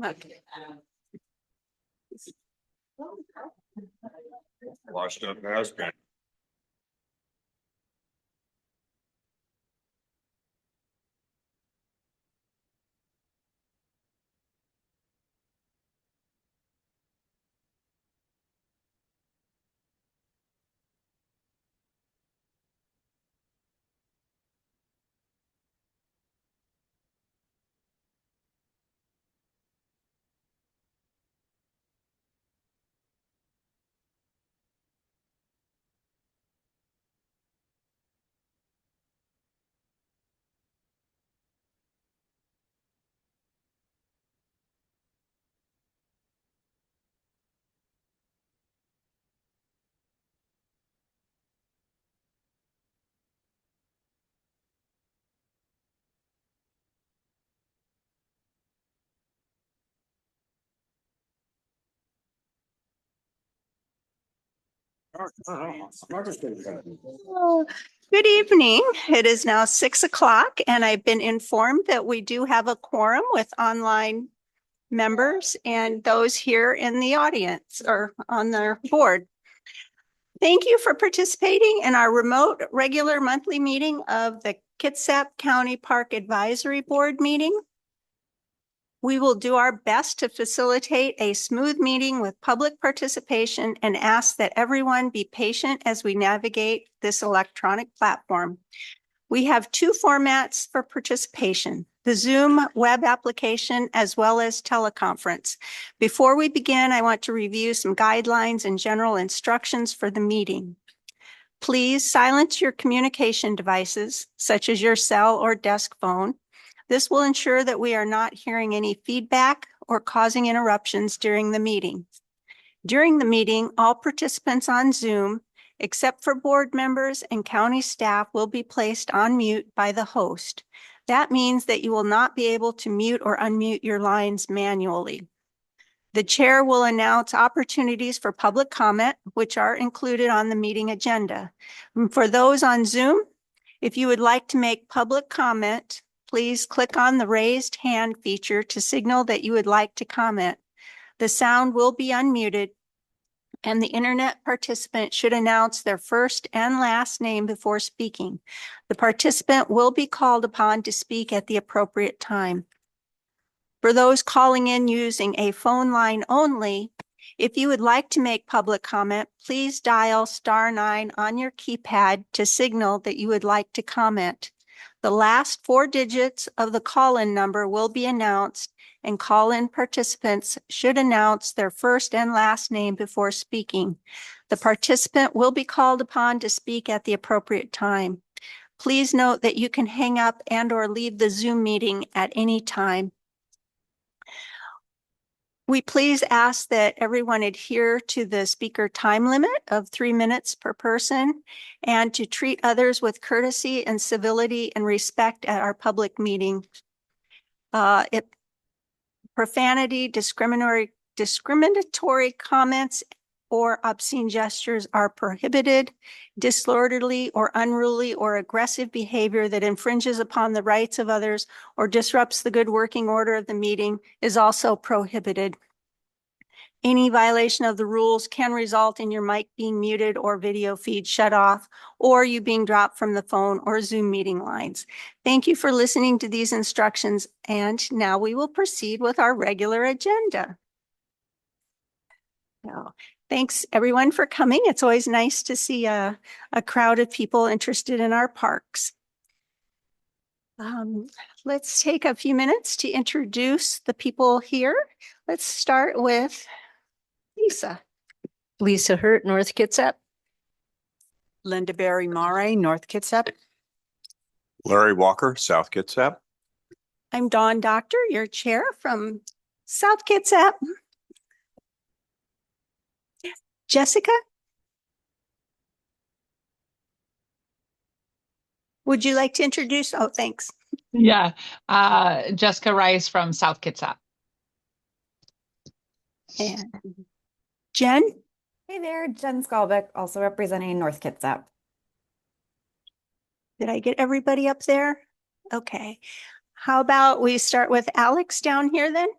Okay. Washed up has been. Good evening. It is now 6 o'clock and I've been informed that we do have a quorum with online members and those here in the audience or on the board. Thank you for participating in our remote regular monthly meeting of the Kitsap County Park Advisory Board meeting. We will do our best to facilitate a smooth meeting with public participation and ask that everyone be patient as we navigate this electronic platform. We have two formats for participation, the Zoom web application as well as teleconference. Before we begin, I want to review some guidelines and general instructions for the meeting. Please silence your communication devices, such as your cell or desk phone. This will ensure that we are not hearing any feedback or causing interruptions during the meeting. During the meeting, all participants on Zoom, except for board members and county staff, will be placed on mute by the host. That means that you will not be able to mute or unmute your lines manually. The chair will announce opportunities for public comment, which are included on the meeting agenda. And for those on Zoom, if you would like to make public comment, please click on the raised hand feature to signal that you would like to comment. The sound will be unmuted, and the internet participant should announce their first and last name before speaking. The participant will be called upon to speak at the appropriate time. For those calling in using a phone line only, if you would like to make public comment, please dial *9 on your keypad to signal that you would like to comment. The last 4 digits of the call-in number will be announced, and call-in participants should announce their first and last name before speaking. The participant will be called upon to speak at the appropriate time. Please note that you can hang up and/or leave the Zoom meeting at any time. We please ask that everyone adhere to the speaker time limit of 3 minutes per person and to treat others with courtesy and civility and respect at our public meeting. Profanity, discriminatory comments, or obscene gestures are prohibited. Disorderly or unruly or aggressive behavior that infringes upon the rights of others or disrupts the good working order of the meeting is also prohibited. Any violation of the rules can result in your mic being muted or video feed shut off, or you being dropped from the phone or Zoom meeting lines. Thank you for listening to these instructions, and now we will proceed with our regular agenda. So, thanks everyone for coming. It's always nice to see a crowd of people interested in our parks. Let's take a few minutes to introduce the people here. Let's start with Lisa. Lisa Hurt, North Kitsap. Linda Berry Mare, North Kitsap. Larry Walker, South Kitsap. I'm Dawn Doctor, your chair from South Kitsap. Jessica? Would you like to introduce? Oh, thanks. Yeah, Jessica Rice from South Kitsap. And Jen? Hey there, Jen Skalbeck, also representing North Kitsap. Did I get everybody up there? Okay. How about we start with Alex down here then?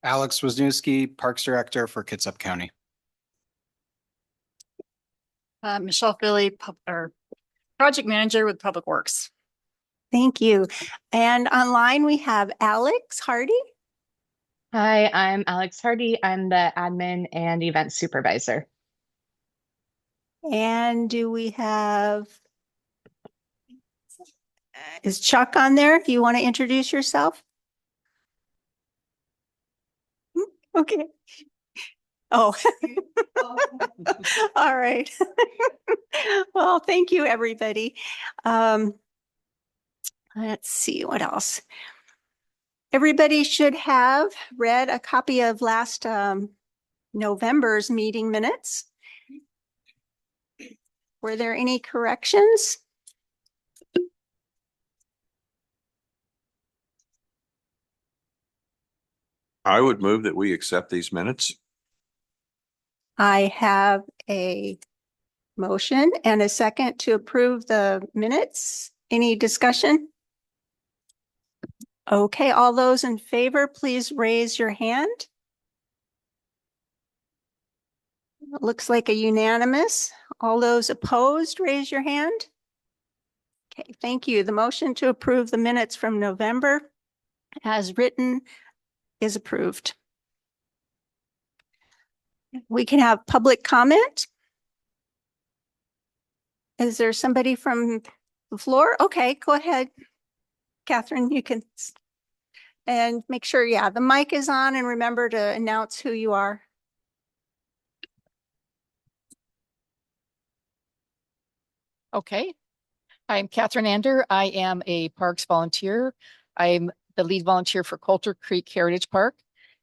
Alex Wisniewski, Parks Director for Kitsap County. Michelle Philly, Project Manager with Public Works. Thank you. And online we have Alex Hardy. Hi, I'm Alex Hardy. I'm the admin and event supervisor. And do we have, is Chuck on there? Do you want to introduce yourself? Okay. Oh, all right. Well, thank you, everybody. Let's see what else. Everybody should have read a copy of last November's meeting minutes. Were there any corrections? I would move that we accept these minutes. I have a motion and a second to approve the minutes. Any discussion? Okay, all those in favor, please raise your hand. It looks like a unanimous. All those opposed, raise your hand. Okay, thank you. The motion to approve the minutes from November as written is approved. We can have public comment. Is there somebody from the floor? Okay, go ahead. Catherine, you can. And make sure, yeah, the mic is on and remember to announce who you are. Okay. I'm Catherine Ander. I am a parks volunteer. I'm the lead volunteer for Coulter Creek Heritage Park.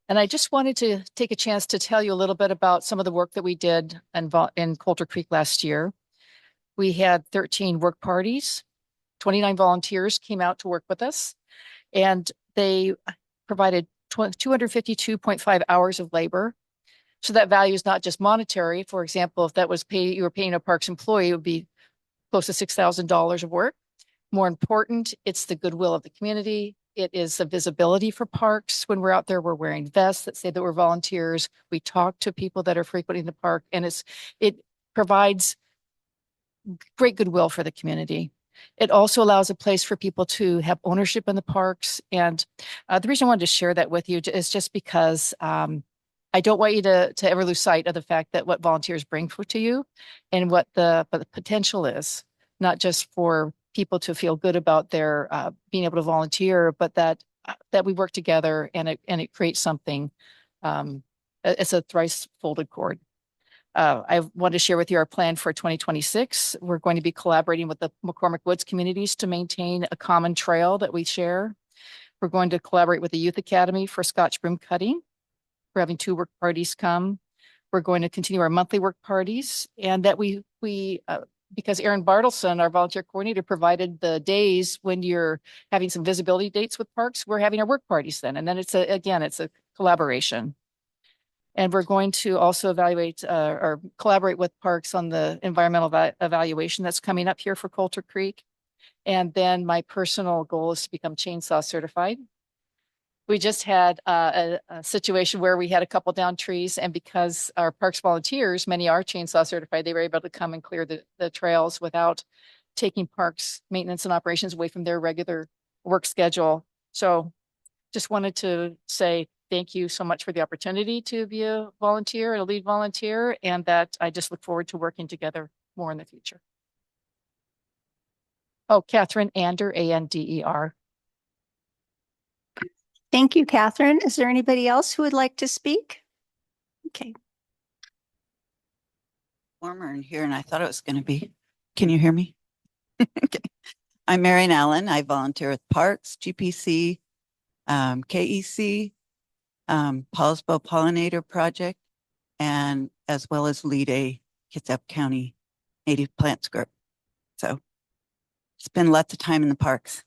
And I just wanted to take a chance to tell you a little bit about some of the work that we did in Coulter Creek last year. We had 13 work parties. 29 volunteers came out to work with us, and they provided 252.5 hours of labor. So that value is not just monetary. For example, if that was you were paying a parks employee, it would be close to $6,000 of work. More important, it's the goodwill of the community. It is the visibility for parks. When we're out there, we're wearing vests that say that we're volunteers. We talk to people that are frequenting the park, and it provides great goodwill for the community. It also allows a place for people to have ownership in the parks. And the reason I wanted to share that with you is just because I don't want you to ever lose sight of the fact that what volunteers bring to you and what the potential is, not just for people to feel good about their being able to volunteer, but that we work together and it creates something. It's a thrice folded cord. I want to share with you our plan for 2026. We're going to be collaborating with the McCormick Woods communities to maintain a common trail that we share. We're going to collaborate with the Youth Academy for Scotch broom cutting. We're having 2 work parties come. We're going to continue our monthly work parties, and that we because Erin Bartleson, our volunteer coordinator, provided the days when you're having some visibility dates with parks, we're having our work parties then. And then it's a collaboration. And we're going to also evaluate or collaborate with parks on the environmental evaluation that's coming up here for Coulter Creek. And then my personal goal is to become chainsaw certified. We just had a situation where we had a couple down trees, and because our parks volunteers, many are chainsaw certified, they were able to come and clear the trails without taking parks maintenance and operations away from their regular work schedule. So just wanted to say thank you so much for the opportunity to be a volunteer and a lead volunteer, and that I just look forward to working together more in the future. Oh, Catherine Ander, A-N-D-E-R. Thank you, Catherine. Is there anybody else who would like to speak? Okay. Warmer in here, and I thought it was going to be. Can you hear me? Okay. I'm Marion Allen. I volunteer with Parks, GPC, KEC, Paulsbo Pollinator Project, and as well as lead a Kitsap County Native Plants Group. So spend lots of time in the parks.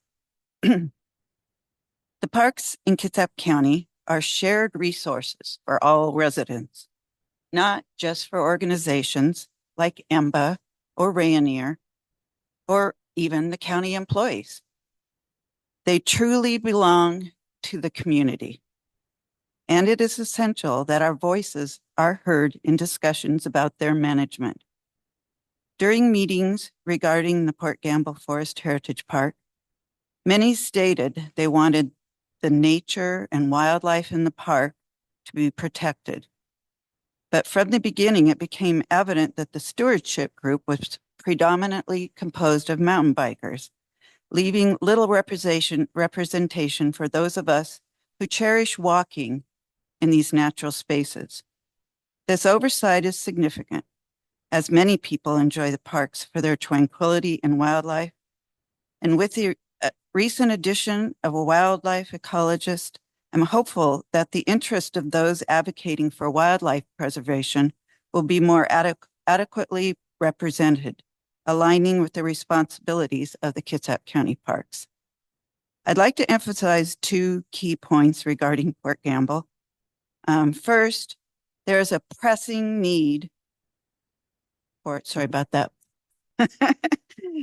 The parks in Kitsap County are shared resources for all residents, not just for organizations like EMBA or Rayonier, or even the county employees. They truly belong to the community. and it is essential that our voices are heard in discussions about their management. During meetings regarding the Port Gamble Forest Heritage Park, many stated they wanted the nature and wildlife in the park to be protected. But from the beginning, it became evident that the stewardship group was predominantly composed of mountain bikers, leaving little representation for those of us who cherish walking in these natural spaces. This oversight is significant, as many people enjoy the parks for their tranquility and wildlife. And with the recent addition of a wildlife ecologist, I'm hopeful that the interest of those advocating for wildlife preservation will be more adequately represented, aligning with the responsibilities of the Kitsap County Parks. I'd like to emphasize two key points regarding Port Gamble. First, there is a pressing need for, sorry about that,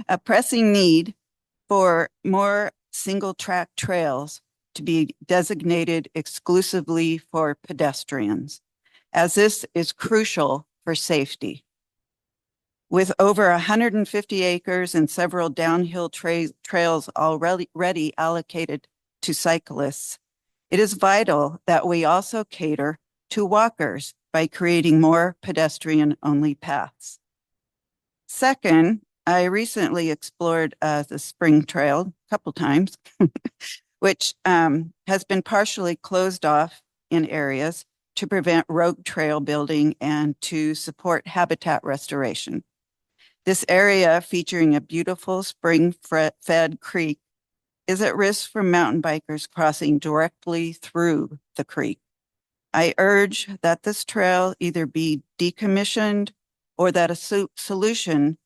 a pressing need for more single track trails to be designated exclusively for pedestrians, as this is crucial for safety. With over 150 acres and several downhill trails already allocated to cyclists, it is vital that we also cater to walkers by creating more pedestrian-only paths. Second, I recently explored the Spring Trail a couple times, which has been partially closed off in areas to prevent rogue trail building and to support habitat restoration. This area, featuring a beautiful spring-fed creek, is at risk for mountain bikers crossing directly through the creek. I urge that this trail either be decommissioned or that a solution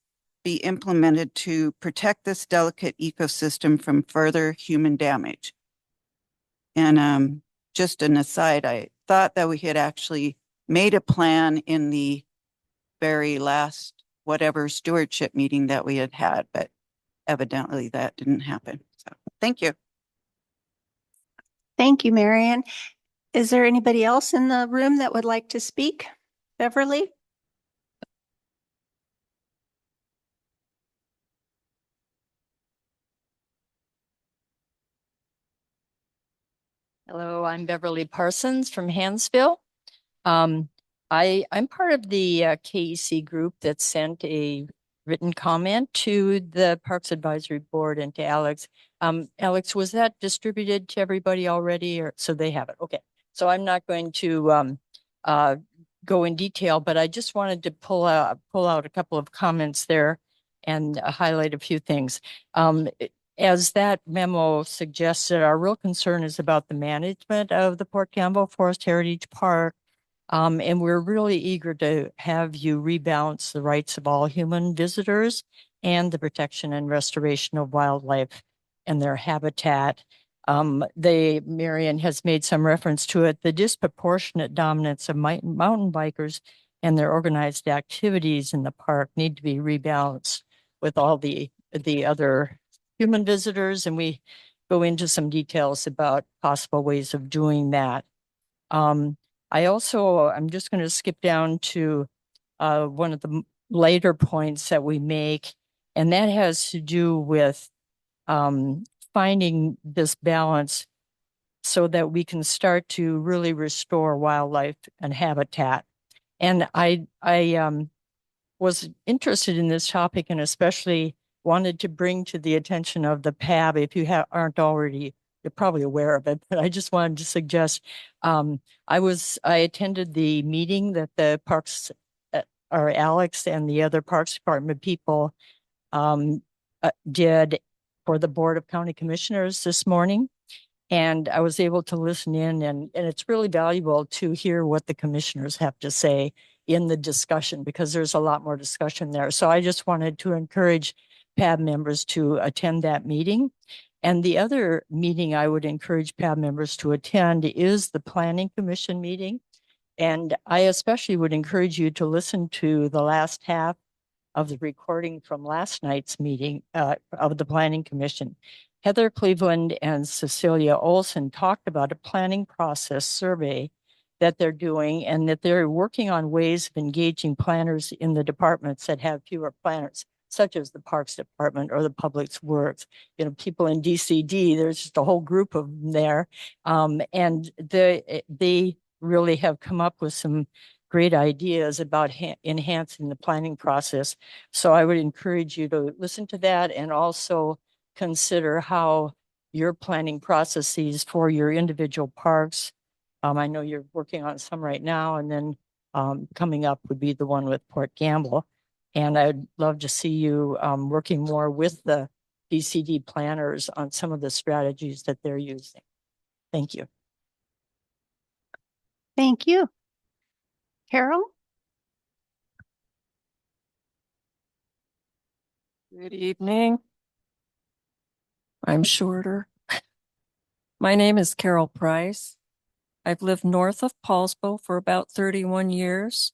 be implemented to protect this delicate ecosystem from further human damage. And just an aside, I thought that we had actually made a plan in the very last whatever stewardship meeting that we had, but evidently that didn't happen. So thank you. Thank you, Marion. Is there anybody else in the room that would like to speak? Beverly? Hello, I'm Beverly Parsons from Hansville. I'm part of the KEC group that sent a written comment to the Parks Advisory Board and to Alex. Alex, was that distributed to everybody already, or so they have it? Okay, so I'm not going to go in detail, but I just wanted to pull out a couple of comments there and highlight a few things. As that memo suggested, our real concern is about the management of the Port Gamble Forest Heritage Park. And we're really eager to have you rebalance the rights of all human visitors and the protection and restoration of wildlife and their habitat. Marion has made some reference to it, the disproportionate dominance of mountain bikers and their organized activities in the park need to be rebalanced with all the other human visitors, and we go into some details about possible ways of doing that. I'm just going to skip down to one of the later points that we make, and that has to do with finding this balance so that we can start to really restore wildlife and habitat. And I was interested in this topic and especially wanted to bring to the attention of the PAB, if you aren't already, you're probably aware of it, but I just wanted to suggest, I attended the meeting that the Parks, or Alex and the other Parks Department people did for the Board of County Commissioners this morning. And I was able to listen in, and it's really valuable to hear what the commissioners have to say in the discussion, because there's a lot more discussion there. So I just wanted to encourage PAB members to attend that meeting. And the other meeting I would encourage PAB members to attend is the Planning Commission meeting. And I especially would encourage you to listen to the last half of the recording from last night's meeting of the Planning Commission. Heather Cleveland and Cecilia Olson talked about a planning process survey that they're doing and that they're working on ways of engaging planners in the departments that have fewer planners, such as the Parks Department or the Public Works. You know, people in DCD, there's just a whole group of them there. And they really have come up with some great ideas about enhancing the planning process. So I would encourage you to listen to that and also consider how your planning processes for your individual parks. I know you're working on some right now, and then coming up would be the one with Port Gamble. And I'd love to see you working more with the DCD planners on some of the strategies that they're using. Thank you. Thank you. Carol? Good evening. I'm shorter. My name is Carol Price. I've lived north of Paulsbo for about 31 years.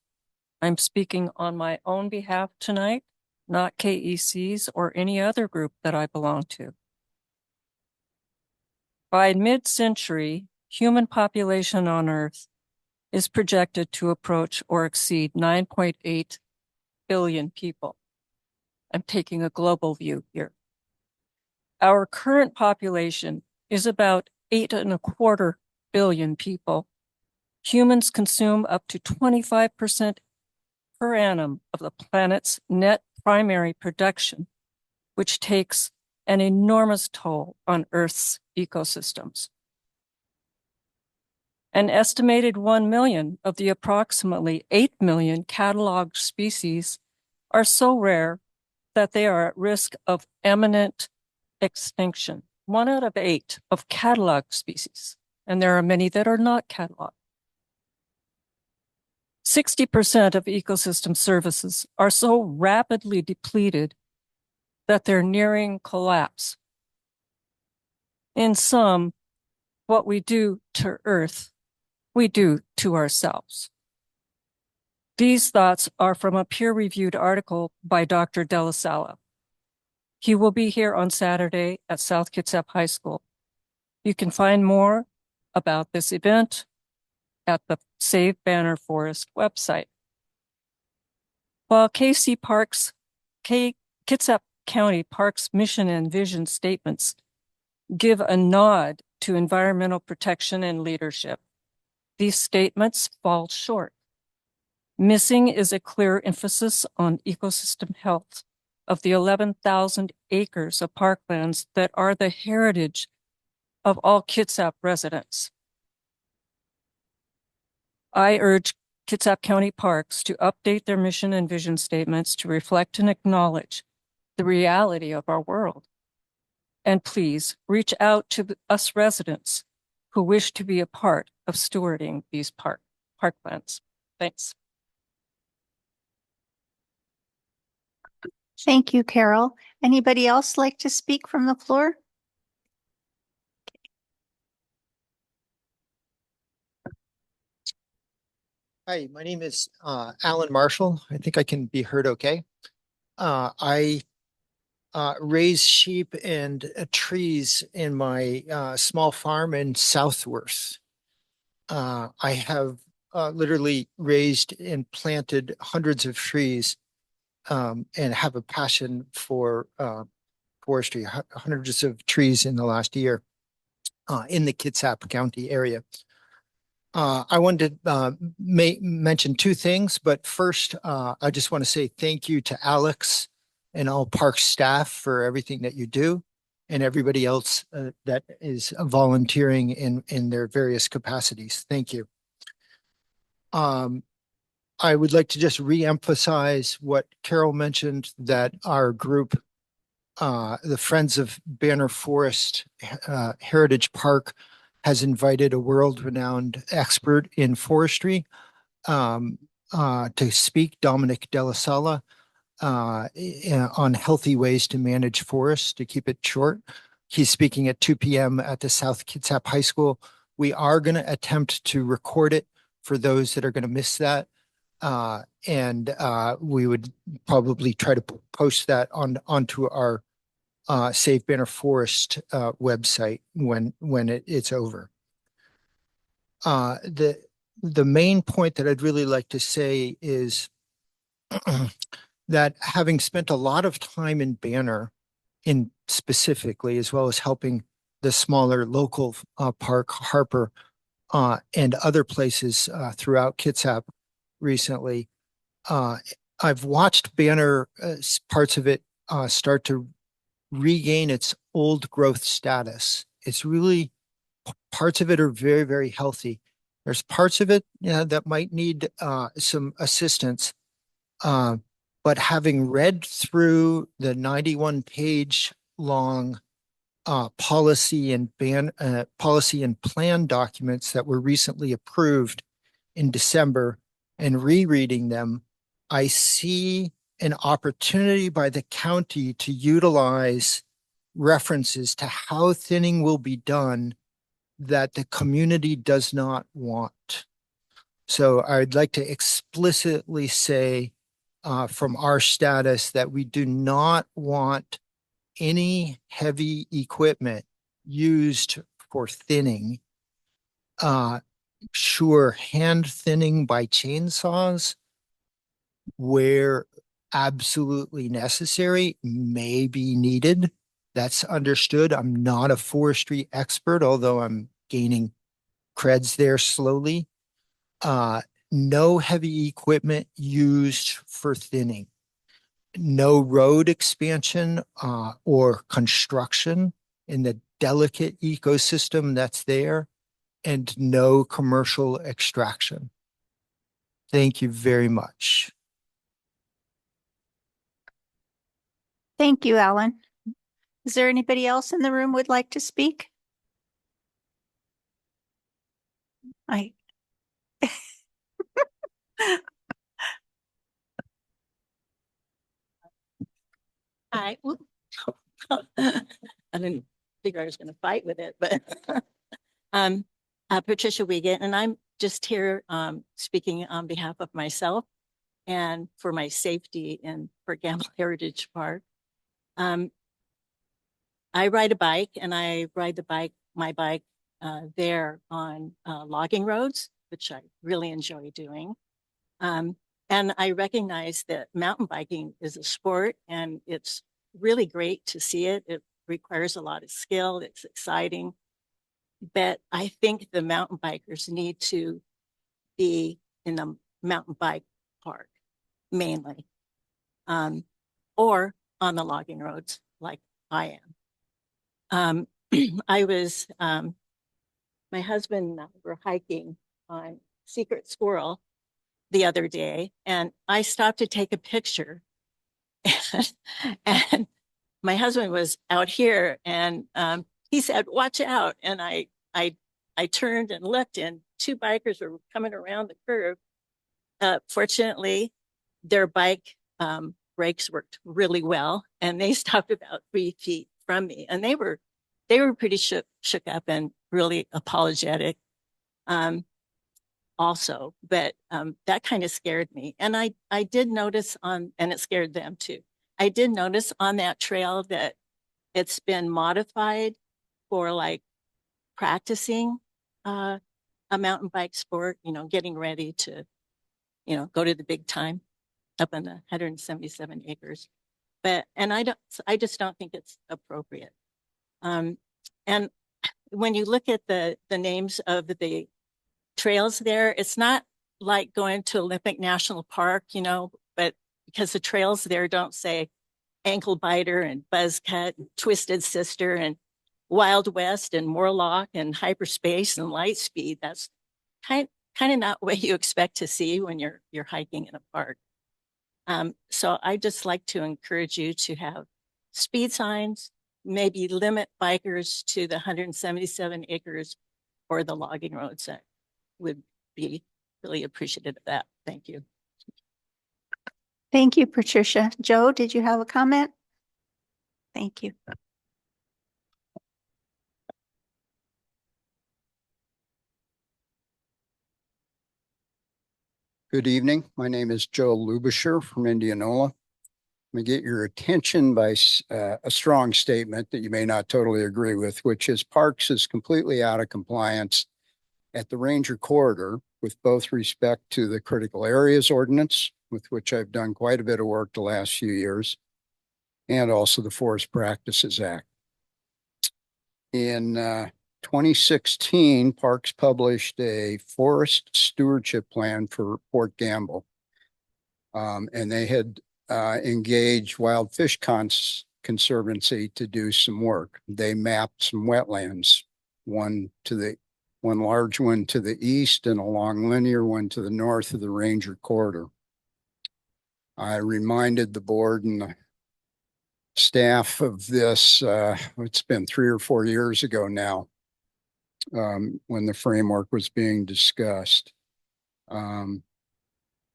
I'm speaking on my own behalf tonight, not KEC's or any other group that I belong to. By mid-century, human population on Earth is projected to approach or exceed 9.8 billion people. I'm taking a global view here. Our current population is about 8.25 billion people. Humans consume up to 25% per annum of the planet's net primary production, which takes an enormous toll on Earth's ecosystems. An estimated 1 million of the approximately 8 million cataloged species are so rare that they are at risk of imminent extinction. 1 out of 8 of cataloged species, and there are many that are not cataloged. 60% of ecosystem services are so rapidly depleted that they're nearing collapse. In sum, what we do to Earth, we do to ourselves. These thoughts are from a peer-reviewed article by Dr. De La Sala. He will be here on Saturday at South Kitsap High School. You can find more about this event at the Save Banner Forest website. While Kitsap County Parks mission and vision statements give a nod to environmental protection and leadership, these statements fall short. Missing is a clear emphasis on ecosystem health of the 11,000 acres of parklands that are the heritage of all Kitsap residents. I urge Kitsap County Parks to update their mission and vision statements to reflect and acknowledge the reality of our world. And please reach out to us residents who wish to be a part of stewarding these parklands. Thanks. Thank you, Carol. Anybody else like to speak from the floor? Hi, my name is Alan Marshall. I think I can be heard okay. I raise sheep and trees in my small farm in Southworth. I have literally raised and planted hundreds of trees and have a passion for forestry, hundreds of trees in the last year in the Kitsap County area. I wanted to mention 2 things, but first, I just want to say thank you to Alex and all park staff for everything that you do, and everybody else that is volunteering in their various capacities. Thank you. I would like to just re-emphasize what Carol mentioned, that our group, the Friends of Banner Forest Heritage Park, has invited a world-renowned expert in forestry to speak, Dominic De La Sala, on healthy ways to manage forests, to keep it short. He's speaking at 2 p.m. at the South Kitsap High School. We are going to attempt to record it for those that are going to miss that. And we would probably try to post that onto our Save Banner Forest website when it's over. The main point that I'd really like to say is that having spent a lot of time in Banner, in specifically, as well as helping the smaller local park, Harper, and other places throughout Kitsap recently, I've watched Banner, parts of it start to regain its old growth status. It's really, parts of it are very, very healthy. There's parts of it that might need some assistance. But having read through the 91-page long policy and plan documents that were recently approved in December and rereading them, I see an opportunity by the county to utilize references to how thinning will be done that the community does not want. So I'd like to explicitly say from our status that we do not want any heavy equipment used for thinning. Sure, hand thinning by chainsaws where absolutely necessary may be needed. That's understood. I'm not a forestry expert, although I'm gaining creds there slowly. No heavy equipment used for thinning. No road expansion or construction in the delicate ecosystem that's there, and no commercial extraction. Thank you very much. Thank you, Alan. Is there anybody else in the room would like to speak? Hi. I didn't figure I was going to fight with it, but Patricia Wiegand, and I'm just here speaking on behalf of myself and for my safety and for Gamble Heritage Park. I ride a bike, and I ride my bike there on logging roads, which I really enjoy doing. And I recognize that mountain biking is a sport, and it's really great to see it. It requires a lot of skill. It's exciting. But I think the mountain bikers need to be in the mountain bike park mainly, or on the logging roads like I am. My husband and I were hiking on Secret Squirrel the other day, and I stopped to take a picture. And my husband was out here, and he said, "Watch out!" And I turned and looked, and two bikers were coming around the curve. Fortunately, their bike brakes worked really well, and they stopped about 3 feet from me, and they were pretty shook up and really apologetic. Also, but that kind of scared me. And I did notice and it scared them too. I did notice on that trail that it's been modified for like practicing a mountain bike sport, getting ready to, go to the big time up in the 177 acres. And I just don't think it's appropriate. And when you look at the names of the trails there, it's not like going to Olympic National Park, but because the trails there don't say Ankle Biter and Buzzcut and Twisted Sister and Wild West and Morlock and Hyperspace and Lightspeed. That's kind of not what you expect to see when you're hiking in a park. So I just like to encourage you to have speed signs, maybe limit bikers to the 177 acres or the logging roads. I would be really appreciative of that. Thank you. Thank you, Patricia. Joe, did you have a comment? Thank you. Good evening. My name is Joe Lubisher from Indianola. me get your attention by a strong statement that you may not totally agree with, which is Parks is completely out of compliance at the Ranger Corridor with both respect to the Critical Areas Ordinance, with which I've done quite a bit of work the last few years, and also the Forest Practices Act. In 2016, Parks published a forest stewardship plan for Port Gamble. And they had engaged Wild Fish Conservancy to do some work. They mapped some wetlands, one large one to the east and a long linear one to the north of the Ranger Corridor. I reminded the board and the staff of this, it's been 3 or 4 years ago now, when the framework was being discussed.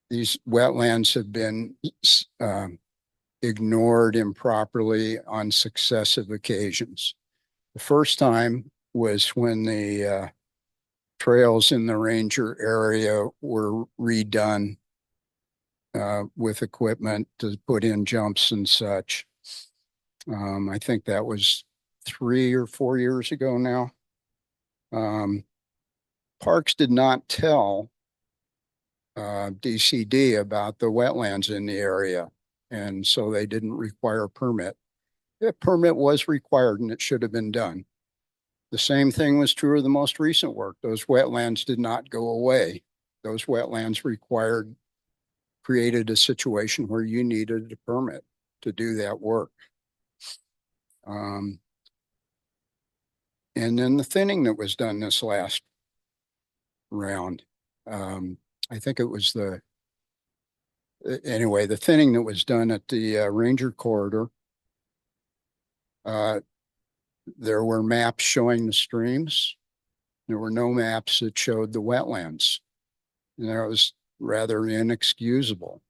These wetlands have been ignored improperly on successive occasions. The first time was when the trails in the Ranger area were redone with equipment to put in jumps and such. I think that was 3 or 4 years ago now. Parks did not tell DCD about the wetlands in the area, and so they didn't require a permit. The permit was required and it should have been done. The same thing was true of the most recent work. Those wetlands did not go away. Those wetlands created a situation where you needed a permit to do that work. And then the thinning that was done this last round, I think it was the thinning that was done at the Ranger Corridor. There were maps showing the streams. There were no maps that showed the wetlands. And that was rather inexcusable.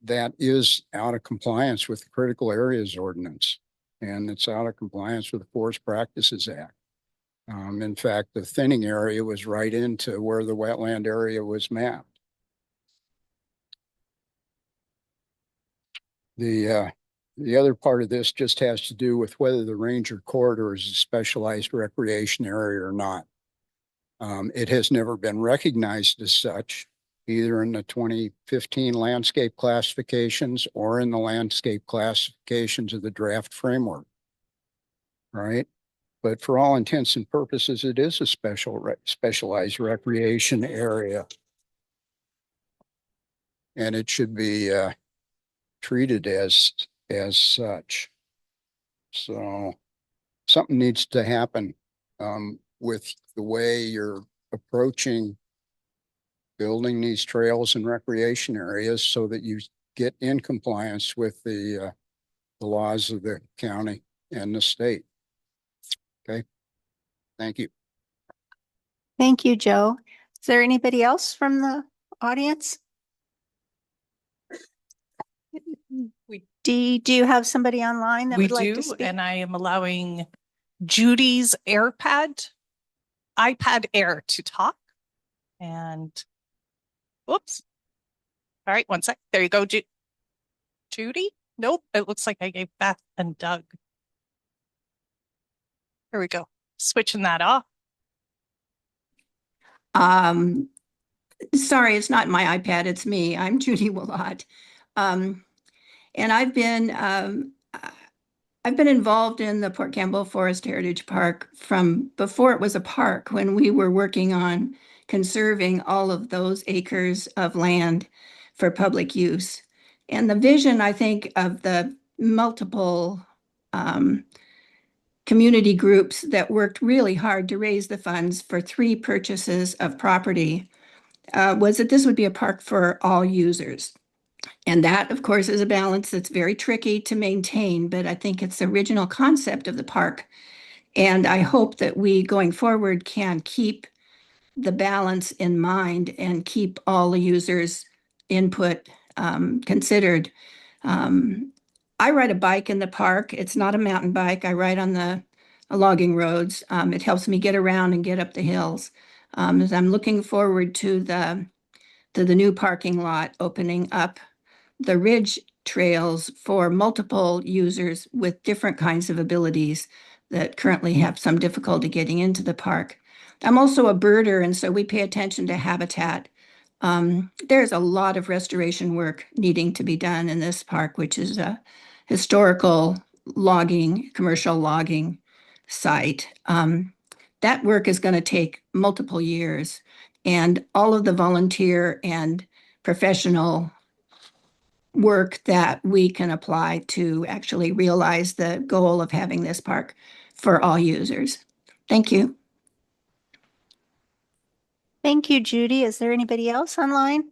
That is out of compliance with the Critical Areas Ordinance, and it's out of compliance with the Forest Practices Act. In fact, the thinning area was right into where the wetland area was mapped. The other part of this just has to do with whether the Ranger Corridor is a specialized recreation area or not. It has never been recognized as such, either in the 2015 landscape classifications or in the landscape classifications of the draft framework. Right? But for all intents and purposes, it is a specialized recreation area. And it should be treated as such. So something needs to happen with the way you're approaching building these trails and recreation areas so that you get in compliance with the laws of the county and the state. Okay. Thank you. Thank you, Joe. Is there anybody else from the audience? Do you have somebody online that We would like to do, speak? and I am allowing Judy's iPad Air to talk. And whoops. All right, one sec. There you go, Judy. Nope, it looks like I gave Beth and Doug. Here we go. Switching that off. Sorry, it's not my iPad, it's me. I'm Judy Willott. And I've been involved in the Port Campbell Forest Heritage Park from before it was a park, when we were working on conserving all of those acres of land for public use. And the vision, I think, of the multiple community groups that worked really hard to raise the funds for 3 purchases of property was that this would be a park for all users. And that, of course, is a balance that's very tricky to maintain, but I think it's the original concept of the park. And I hope that we, going forward, can keep the balance in mind and keep all the users' input considered. I ride a bike in the park. It's not a mountain bike. I ride on the logging roads. It helps me get around and get up the hills. As I'm looking forward to the to the new parking lot, opening up the ridge trails for multiple users with different kinds of abilities that currently have some difficulty getting into the park. I'm also a birder, and so we pay attention to habitat. There's a lot of restoration work needing to be done in this park, which is a historical logging, commercial logging site. That work is going to take multiple years, and all of the volunteer and professional work that we can apply to actually realize the goal of having this park for all users. Thank you. Thank you, Judy. Is there anybody else online?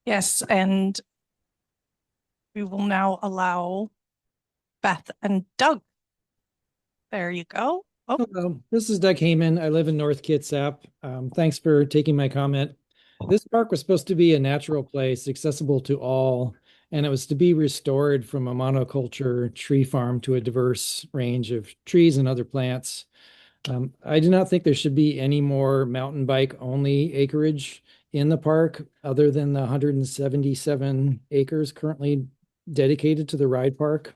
Yes, and we will now allow Beth and Doug. There you go. Oh, Hello, this is Doug Heyman. I live in North Kitsap. Thanks for taking my comment. This park was supposed to be a natural place, accessible to all, and it was to be restored from a monoculture tree farm to a diverse range of trees and other plants. I do not think there should be any more mountain bike only acreage in the park other than the 177 acres currently dedicated to the ride park.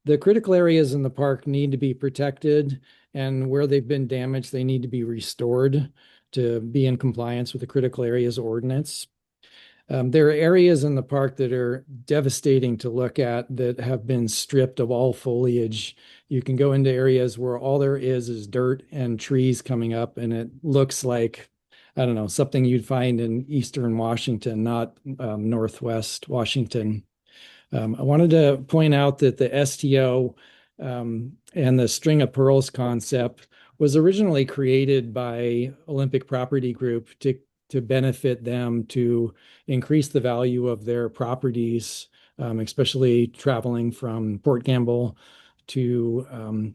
The critical areas in the park need to be protected, and where they've been damaged, they need to be restored to be in compliance with the critical areas ordinance. There are areas in the park that are devastating to look at that have been stripped of all foliage. You can go into areas where all there is dirt and trees coming up, and it looks like, I don't know, something you'd find in Eastern Washington, not Northwest Washington. I wanted to point out that the STO and the string of pearls concept was originally created by Olympic Property Group to benefit them to increase the value of their properties, especially traveling from Port Gamble to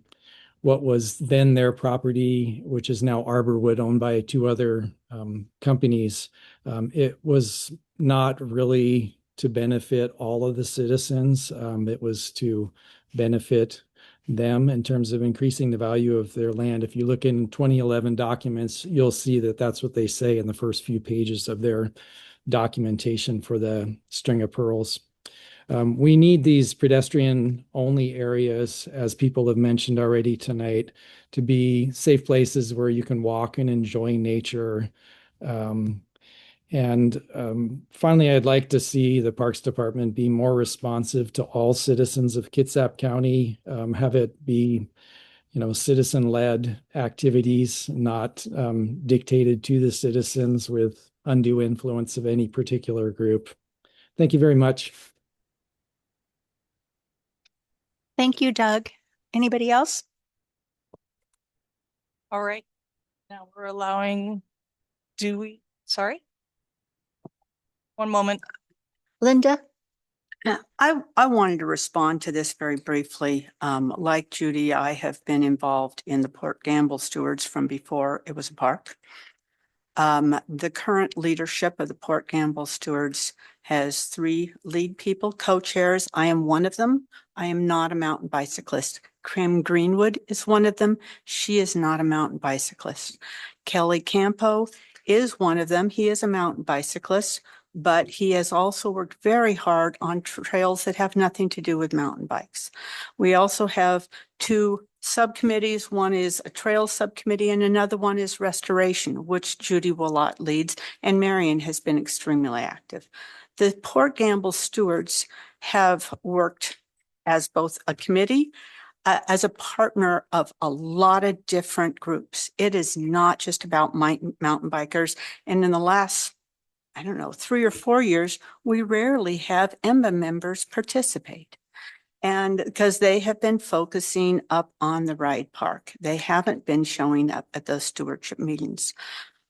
what was then their property, which is now Arborwood, owned by two other companies. It was not really to benefit all of the citizens. It was to benefit them in terms of increasing the value of their land. If you look in 2011 documents, you'll see that that's what they say in the first few pages of their documentation for the string of pearls. We need these pedestrian only areas, as people have mentioned already tonight, to be safe places where you can walk and enjoy nature. Finally, I'd like to see the Parks Department be more responsive to all citizens of Kitsap County, have it be, citizen-led activities, not dictated to the citizens with undue influence of any particular group. Thank you very much. Thank you, Doug. Anybody else? all right. Now we're allowing, sorry? One moment. Linda? I wanted to respond to this very briefly. Like Judy, I have been involved in the Port Gamble Stewards from before it was a park. The current leadership of the Port Gamble Stewards has 3 lead people, co-chairs. I am one of them. I am not a mountain bicyclist. Crim Greenwood is one of them. She is not a mountain bicyclist. Kelly Campo is one of them. He is a mountain bicyclist, but he has also worked very hard on trails that have nothing to do with mountain bikes. We also have 2 subcommittees. One is a trail subcommittee and another one is restoration, which Judy Willott leads, and Marion has been extremely active. The Port Gamble Stewards have worked as both a committee, as a partner of a lot of different groups. It is not just about mountain bikers. And in the last, 3 or 4 years, we rarely have EMBA members participate. And because they have been focusing up on the ride park, they haven't been showing up at those stewardship meetings.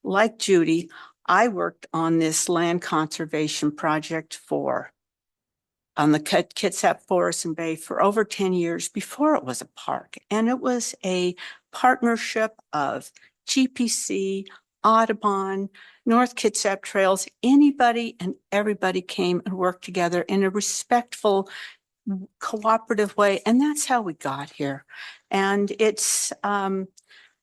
Like Judy, I worked on this land conservation project on the Kitsap Forest and Bay for over 10 years before it was a park. And it was a partnership of GPC, Audubon, North Kitsap Trails. Anybody and everybody came and worked together in a respectful, cooperative way. And that's how we got here. And it's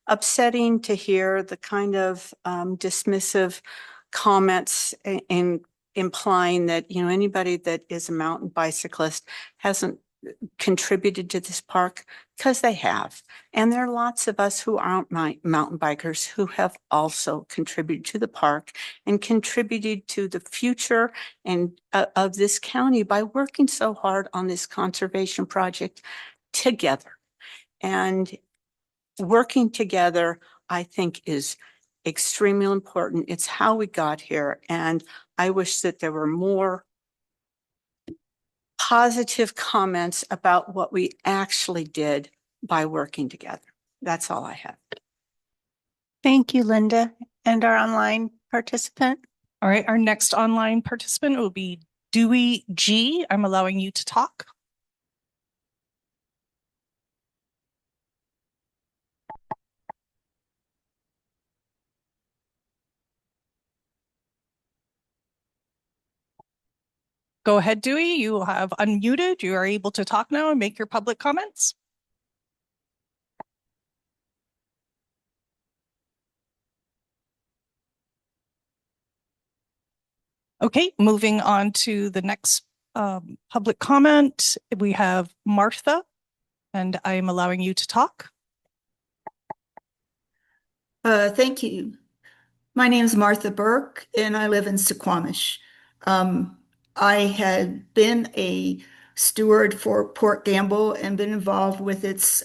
upsetting to hear the kind of dismissive comments in implying that, you know, anybody that is a mountain bicyclist hasn't contributed to this park, because they have. And there are lots of us who aren't mountain bikers who have also contributed to the park and contributed to the future and of this county by working so hard on this conservation project together. And working together, I think, is extremely important. It's how we got here. And I wish that there were more positive comments about what we actually did by working together. That's all I have. Thank you, Linda. And our online participant? All right, our next online participant will be Dewey G. I'm allowing you to talk. Go ahead, Dewey. You have unmuted. You are able to talk now and make your public comments. Okay, moving on to the next public comment. We have Martha, and I am allowing you to talk. Thank you. My name is Martha Burke, and I live in Suquamish. I had been a steward for Port Gamble and been involved with its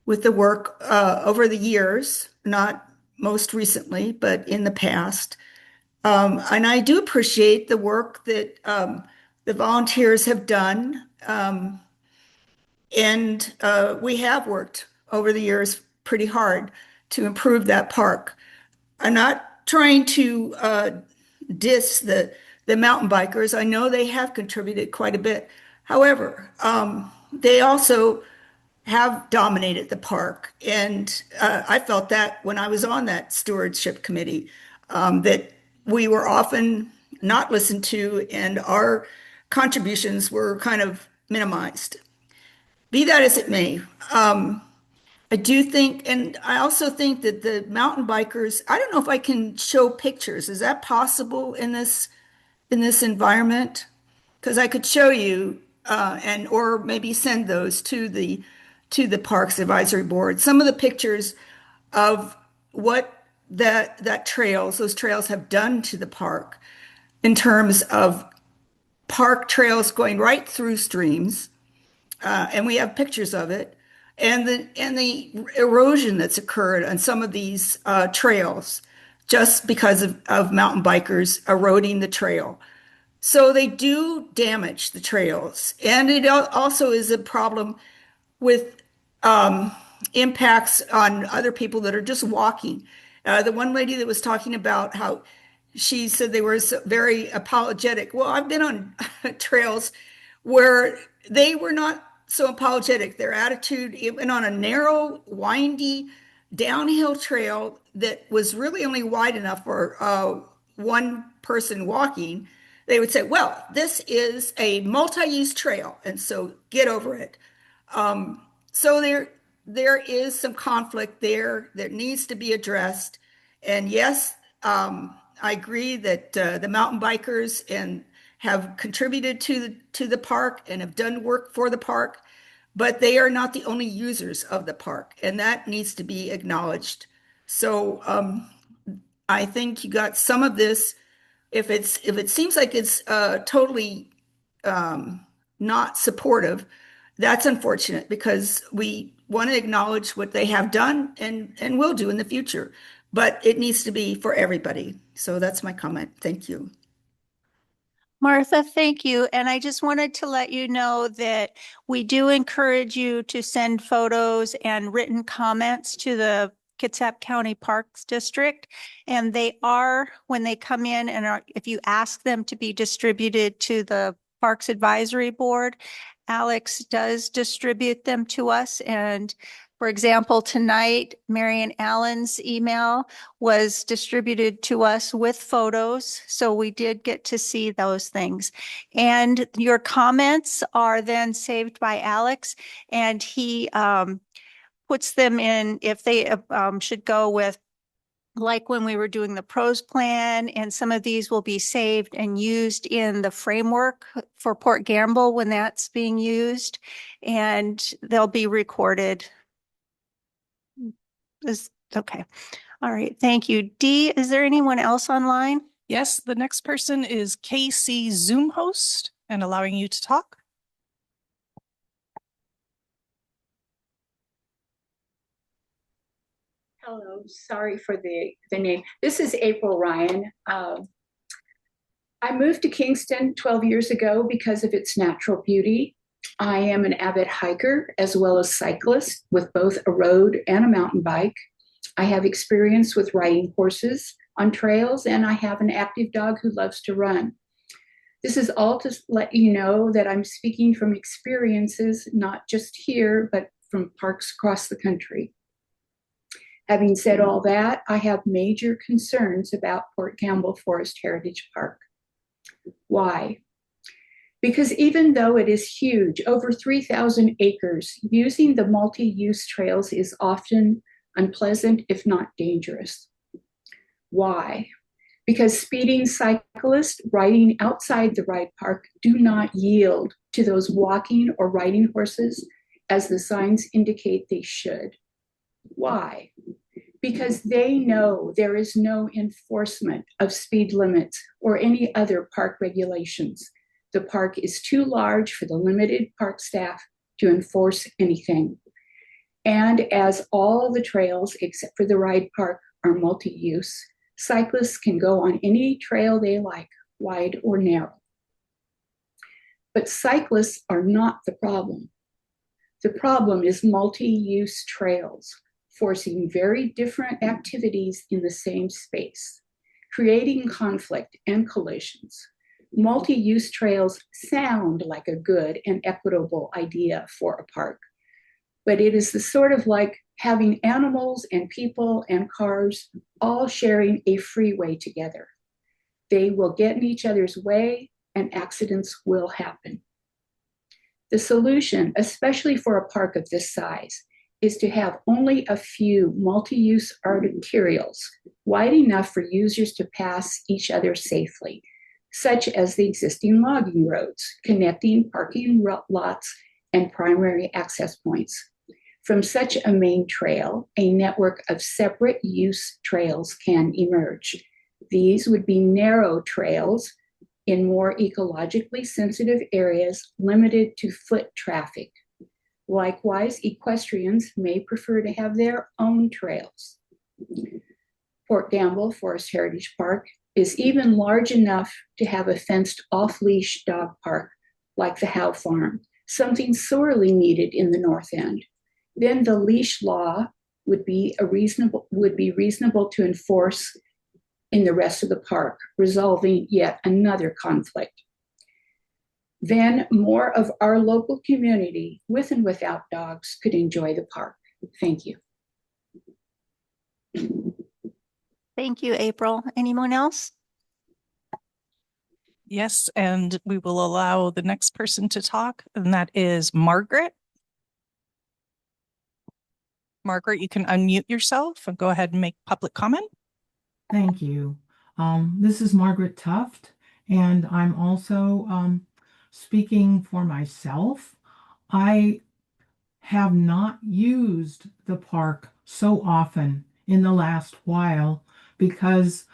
with the work over the years, not most recently, but in the past. And I do appreciate the work that the volunteers have done. And we have worked over the years pretty hard to improve that park. I'm not trying to diss the mountain bikers. I know they have contributed quite a bit. However, they also have dominated the park. And I felt that when I was on that stewardship committee, that we were often not listened to and our contributions were kind of minimized. Be that as it may, I do think, and I also think that the mountain bikers, I don't know if I can show pictures. Is that possible in this environment? Because I could show you and or maybe send those to the Parks Advisory Board. Some of the pictures of what those trails have done to the park in terms of park trails going right through streams, and we have pictures of it, and the erosion that's occurred on some of these trails just because of mountain bikers eroding the trail. So they do damage the trails. And it also is a problem with impacts on other people that are just walking. The one lady that was talking about how she said they were very apologetic. Well, I've been on trails where they were not so apologetic. Their attitude, even on a narrow, windy, downhill trail that was really only wide enough for one person walking, they would say, well, this is a multi-use trail, and so get over it. So there is some conflict there that needs to be addressed. And yes, I agree that the mountain bikers and have contributed to the park and have done work for the park, but they are not the only users of the park, and that needs to be acknowledged. So I think you got some of this. If it seems like it's totally not supportive, that's unfortunate because we want to acknowledge what they have done and will do in the future. But it needs to be for everybody. So that's my comment. Thank you. Martha, thank you. And I just wanted to let you know that we do encourage you to send photos and written comments to the Kitsap County Parks District. And they are, when they come in and if you ask them to be distributed to the Parks Advisory Board, Alex does distribute them to us. And for example, tonight, Marion Allen's email was distributed to us with photos. So we did get to see those things. And your comments are then saved by Alex, and he puts them in if they should go with like when we were doing the pros plan, and some of these will be saved and used in the framework for Port Gamble when that's being used, and they'll be recorded. Okay. All right. Thank you. Dee, is there anyone else online? Yes, the next person is KC Zoom host and allowing you to talk. Hello, sorry for the name. This is April Ryan. I moved to Kingston 12 years ago because of its natural beauty. I am an avid hiker as well as cyclist with both a road and a mountain bike. I have experience with riding horses on trails, and I have an active dog who loves to run. This is all to let you know that I'm speaking from experiences, not just here, but from parks across the country. Having said all that, I have major concerns about Port Campbell Forest Heritage Park. Why? Because even though it is huge, over 3,000 acres, using the multi-use trails is often unpleasant, if not dangerous. Why? Because speeding cyclists riding outside the ride park do not yield to those walking or riding horses as the signs indicate they should. Why? Because they know there is no enforcement of speed limits or any other park regulations. The park is too large for the limited park staff to enforce anything. And as all the trails, except for the ride park, are multi-use, cyclists can go on any trail they like, wide or narrow. But cyclists are not the problem. The problem is multi-use trails, forcing very different activities in the same space, creating conflict and collisions. Multi-use trails sound like a good and equitable idea for a park, but it is the sort of like having animals and people and cars all sharing a freeway together. They will get in each other's way and accidents will happen. The solution, especially for a park of this size, is to have only a few multi-use arterials wide enough for users to pass each other safely, such as the existing logging roads connecting parking lots and primary access points. From such a main trail, a network of separate use trails can emerge. These would be narrow trails in more ecologically sensitive areas limited to foot traffic. Likewise, equestrians may prefer to have their own trails. Port Gamble Forest Heritage Park is even large enough to have a fenced off-leash dog park like the Howe Farm, something sorely needed in the North End. Then the leash law would be reasonable to enforce in the rest of the park, resolving yet another conflict. Then more of our local community, with and without dogs, could enjoy the park. Thank you. Thank you, April. Anyone else? Yes, and we will allow the next person to talk, and that is Margaret. Margaret, you can unmute yourself and go ahead and make public comment. Thank you. This is Margaret Tuft, and I'm also speaking for myself. I have not used the park so often in the last while because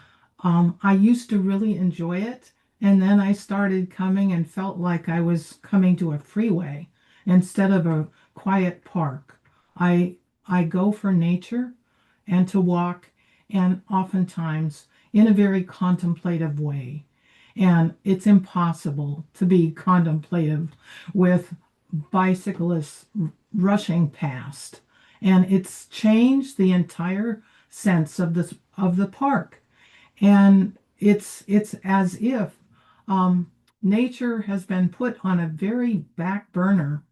I used to really enjoy it, and then I started coming and felt like I was coming to a freeway instead of a quiet park. I go for nature and to walk, and oftentimes in a very contemplative way. And it's impossible to be contemplative with bicyclists rushing past. And it's changed the entire sense of the park. And it's as if nature has been put on a very back burner.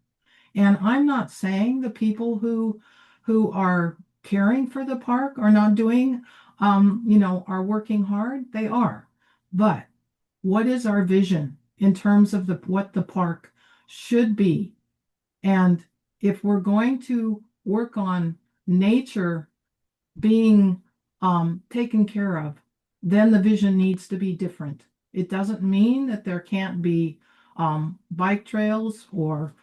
And I'm not saying the people who are caring for the park are not doing, are working hard. They are. But what is our vision in terms of what the park should be? And if we're going to work on nature being taken care of, then the vision needs to be different. It doesn't mean that there can't be bike trails or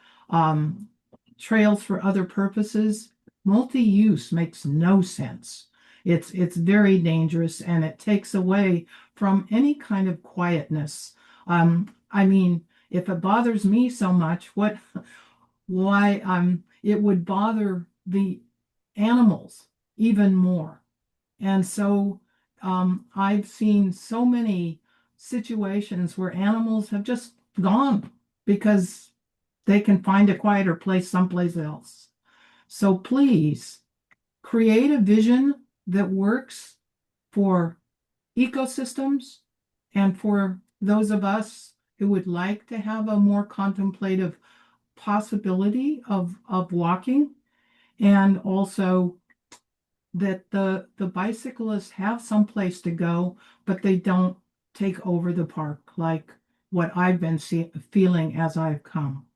trails for other purposes. Multi-use makes no sense. It's very dangerous and it takes away from any kind of quietness. I mean, if it bothers me so much, why it would bother the animals even more. And so I've seen so many situations where animals have just gone because they can find a quieter place someplace else. So please create a vision that works for ecosystems and for those of us who would like to have a more contemplative possibility of walking, and also that the bicyclists have some place to go, but they don't take over the park like what I've been feeling as I've come.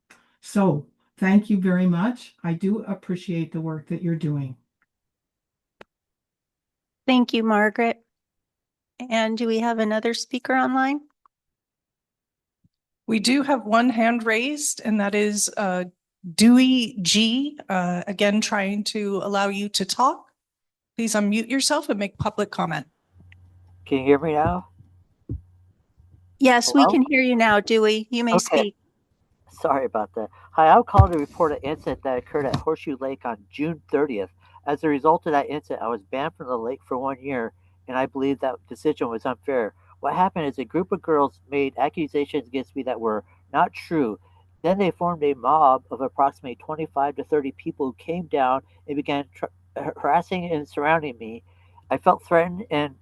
So thank you very much. I do appreciate the work that you're doing. Thank you, Margaret. And do we have another speaker online? We do have one hand raised, and that is Dewey G. Again, trying to allow you to talk. Please unmute yourself and make public comment. Can you hear me now? Yes, Hello? we can hear you now, Dewey. You may speak. Sorry about that. Hi, I'm calling to report an incident that occurred at Horseshoe Lake on June 30th. As a result of that incident, I was banned from the lake for 1 year, and I believe that decision was unfair. What happened is a group of girls made accusations against me that were not true. Then they formed a mob of approximately 25 to 30 people who came down and began harassing and surrounding me. I felt threatened and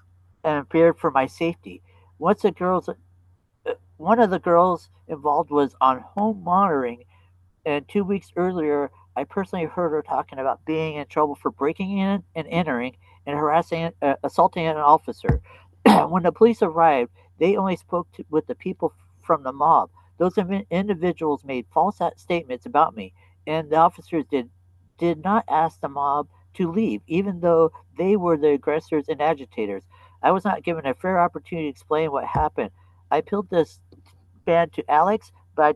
feared for my safety. Once the girls One of the girls involved was on home monitoring, and 2 weeks earlier, I personally heard her talking about being in trouble for breaking in and entering and assaulting an officer. When the police arrived, they only spoke with the people from the mob. Those individuals made false statements about me, and the officers did not ask the mob to leave, even though they were the aggressors and agitators. I was not given a fair opportunity to explain what happened. I appealed this ban to Alex, but I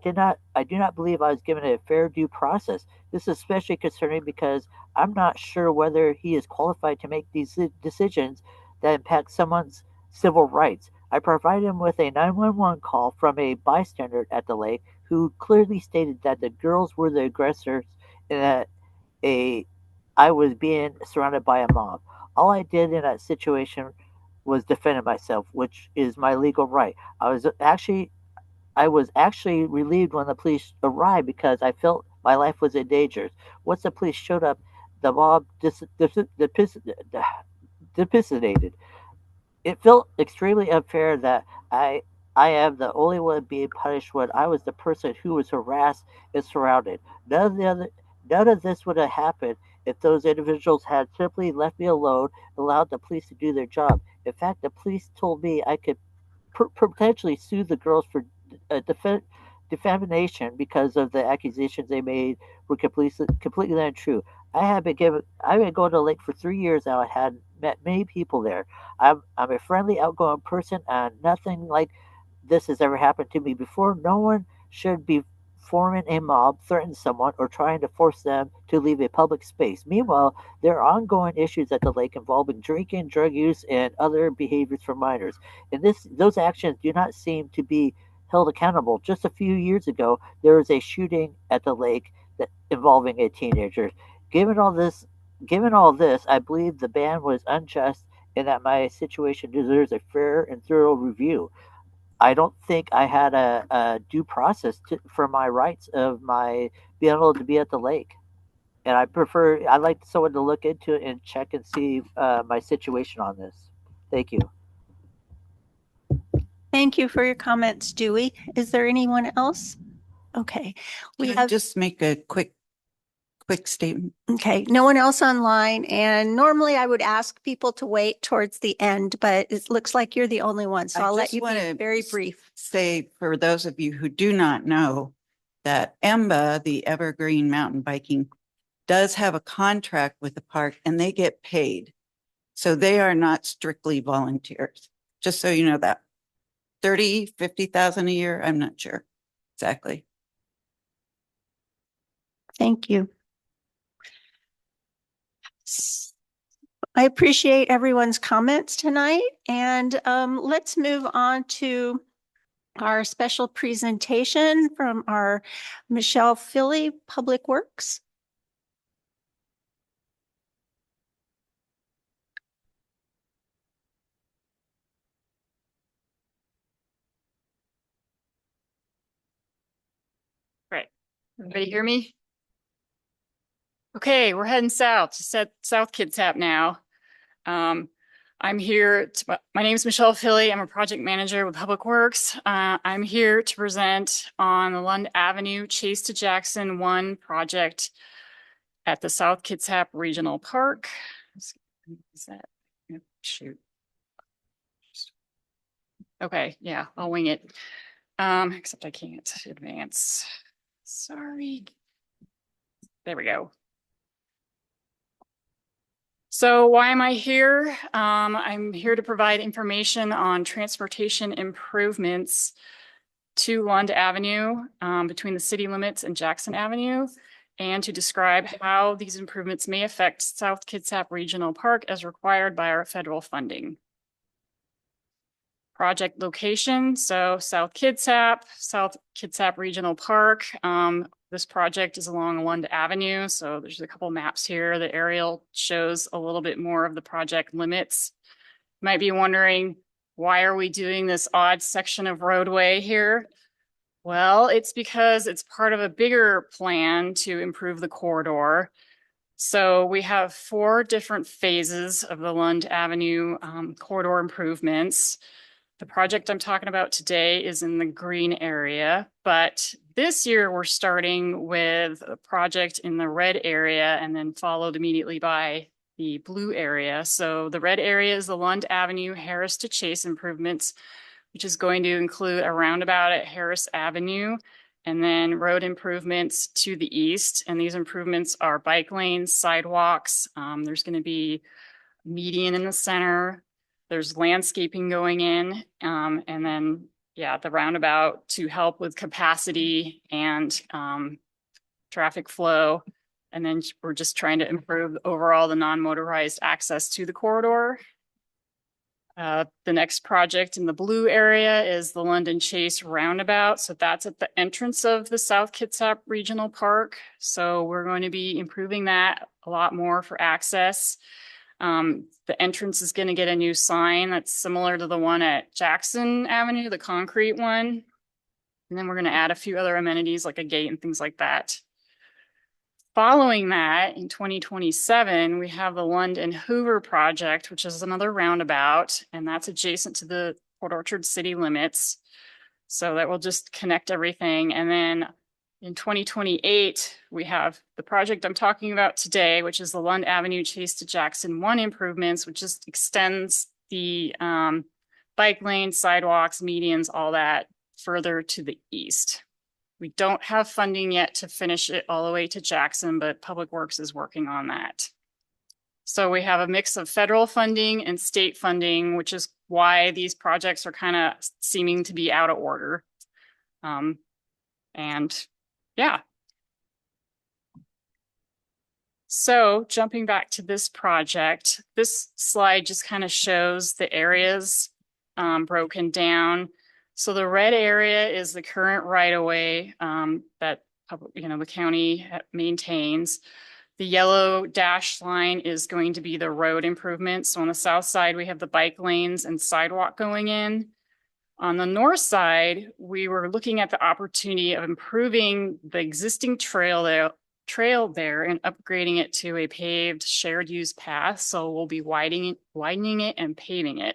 do not believe I was given a fair due process. This is especially concerning because I'm not sure whether he is qualified to make these decisions that impact someone's civil rights. I provided him with a 911 call from a bystander at the lake who clearly stated that the girls were the aggressors and that I was being surrounded by a mob. All I did in that situation was defend myself, which is my legal right. I was actually relieved when the police arrived because I felt my life was in danger. Once the police showed up, the mob dissipated. It felt extremely unfair that I am the only one being punished when I was the person who was harassed and surrounded. None of this would have happened if those individuals had simply left me alone and allowed the police to do their job. In fact, the police told me I could potentially sue the girls for defamation because of the accusations they made were completely untrue. I've been going to the lake for 3 years now. I had met many people there. I'm a friendly, outgoing person, and nothing like this has ever happened to me before. No one should be forming a mob, threatening someone, or trying to force them to leave a public space. Meanwhile, there are ongoing issues at the lake involving drinking, drug use, and other behaviors for minors. And those actions do not seem to be held accountable. Just a few years ago, there was a shooting at the lake involving a teenager. Given all this, I believe the ban was unjust and that my situation deserves a fair and thorough review. I don't think I had a due process for my rights of my being able to be at the lake. And I'd like someone to look into it and check and see my situation on this. Thank you. Thank you for your comments, Dewey. Is there anyone else? Okay. We Can I have just make a quick statement? Okay, no one else online. And normally I would ask people to wait towards the end, but it looks like you're the only one. So I'll let you be very brief. Say for those of you who do not know that EMBA, the Evergreen Mountain Biking, does have a contract with the park and they get paid. So they are not strictly volunteers, just so you know that. 30, 50,000 a year, I'm not sure exactly. Thank you. I appreciate everyone's comments tonight, and let's move on to our special presentation from our Michelle Philly, Public Works. Right. Everybody hear me? Okay, we're heading south to South Kitsap now. I'm here my name is Michelle Philly. I'm a project manager with Public Works. I'm here to present on the Lund Avenue Chase to Jackson 1 project at the South Kitsap Regional Park. Is that, shoot. Okay, yeah, I'll wing it. Except I can't advance. Sorry. There we go. So why am I here? I'm here to provide information on transportation improvements to Lund Avenue between the city limits and Jackson Avenue, and to describe how these improvements may affect South Kitsap Regional Park as required by our federal funding. Project location, so South Kitsap Regional Park. This project is along Lund Avenue, so there's a couple maps here. The aerial shows a little bit more of the project limits. You might be wondering, why are we doing this odd section of roadway here? Well, it's because it's part of a bigger plan to improve the corridor. So we have 4 different phases of the Lund Avenue corridor improvements. The project I'm talking about today is in the green area, but this year we're starting with a project in the red area and then followed immediately by the blue area. So the red area is the Lund Avenue Harris to Chase improvements, which is going to include a roundabout at Harris Avenue and then road improvements to the east. And these improvements are bike lanes, sidewalks. There's going to be a median in the center. There's landscaping going in, and then, yeah, the roundabout to help with capacity and traffic flow. And then we're just trying to improve overall the non-motorized access to the corridor. The next project in the blue area is the London Chase roundabout. So that's at the entrance of the South Kitsap Regional Park. So we're going to be improving that a lot more for access. The entrance is going to get a new sign that's similar to the one at Jackson Avenue, the concrete one. And then we're going to add a few other amenities like a gate and things like that. Following that, in 2027, we have the Lund and Hoover project, which is another roundabout, and that's adjacent to the Port Orchard city limits. So that will just connect everything. And then in 2028, we have the project I'm talking about today, which is the Lund Avenue Chase to Jackson 1 improvements, which just extends the bike lanes, sidewalks, medians, all that further to the east. We don't have funding yet to finish it all the way to Jackson, but Public Works is working on that. So we have a mix of federal funding and state funding, which is why these projects are kind of seeming to be out of order. And yeah. So jumping back to this project, this slide just kind of shows the areas broken down. So the red area is the current right-of-way that the county maintains. The yellow dashed line is going to be the road improvements. So on the south side, we have the bike lanes and sidewalk going in. On the north side, we were looking at the opportunity of improving the existing trail there and upgrading it to a paved shared use path. So we'll be widening it and paving it.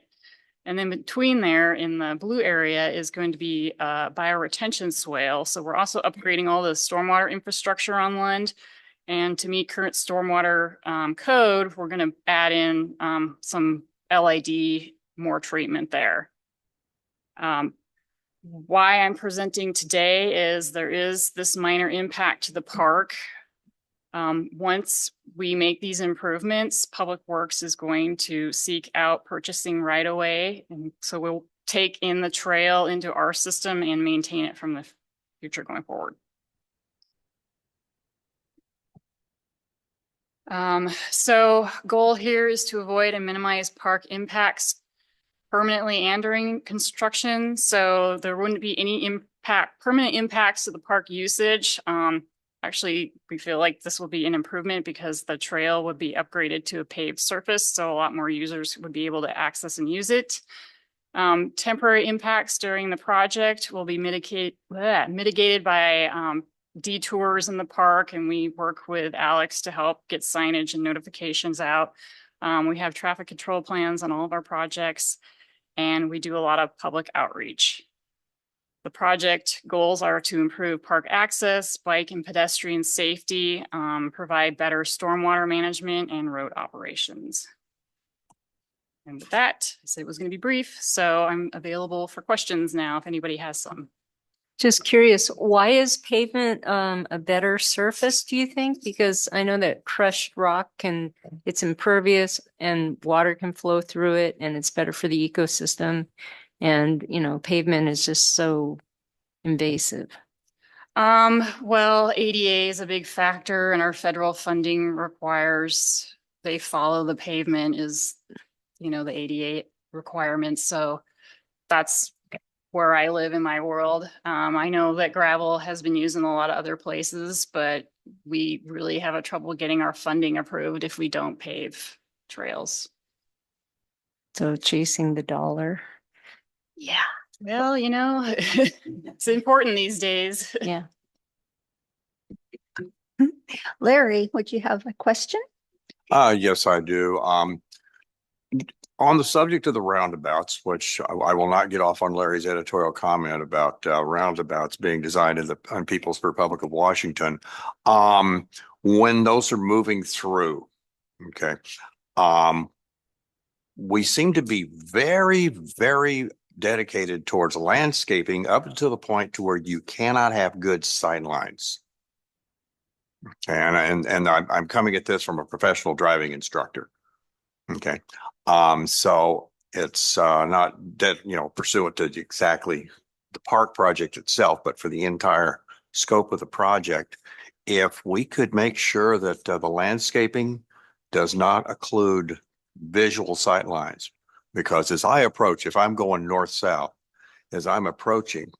And then between there in the blue area is going to be a bioretention swale. So we're also upgrading all the stormwater infrastructure on Lund. And to meet current stormwater code, we're going to add in some LID, more treatment there. Why I'm presenting today is there is this minor impact to the park. Once we make these improvements, Public Works is going to seek out purchasing right away. And so we'll take in the trail into our system and maintain it from the future going forward. So goal here is to avoid and minimize park impacts permanently and during construction. So there wouldn't be any permanent impacts to the park usage. Actually, we feel like this will be an improvement because the trail would be upgraded to a paved surface. So a lot more users would be able to access and use it. Temporary impacts during the project will be mitigated by detours in the park, and we work with Alex to help get signage and notifications out. We have traffic control plans on all of our projects, and we do a lot of public outreach. The project goals are to improve park access, bike and pedestrian safety, provide better stormwater management and road operations. And with that, I said it was going to be brief, so I'm available for questions now if anybody has some. Just curious, why is pavement a better surface, do you think? Because I know that crushed rock it's impervious and water can flow through it and it's better for the ecosystem. And, pavement is just so invasive. Well, ADA is a big factor and our federal funding requires they follow the pavement is, the ADA requirements. So that's where I live in my world. I know that gravel has been used in a lot of other places, but we really have a trouble getting our funding approved if we don't pave trails. So chasing the dollar. Yeah. Well, it's important these days. Yeah. Larry, would you have a question? Yes, I do. On the subject of the roundabouts, which I will not get off on Larry's editorial comment about roundabouts being designed on People's Republic of Washington. When those are moving through, okay, we seem to be very, very dedicated towards landscaping up to the point to where you cannot have good sight lines. And I'm coming at this from a professional driving instructor. Okay. So it's not that, pursuant to exactly the park project itself, but for the entire scope of the project, if we could make sure that the landscaping does not occlude visual sight lines, because as I approach, if I'm going north-south, as I'm approaching,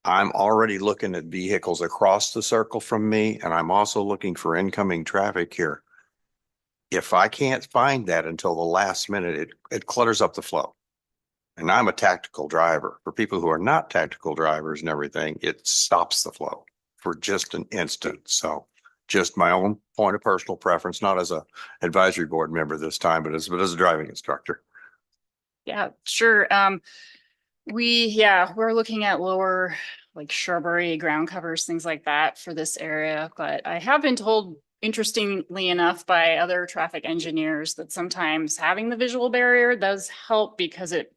I'm already looking at vehicles across the circle from me, and I'm also looking for incoming traffic here. If I can't find that until the last minute, it clutters up the flow. And I'm a tactical driver. For people who are not tactical drivers and everything, it stops the flow for just an instant. So just my own point of personal preference, not as a advisory board member this time, but as a driving instructor. Yeah, sure. We're looking at lower like shrubbery, ground covers, things like that for this area. But I have been told, interestingly enough, by other traffic engineers that sometimes having the visual barrier does help because it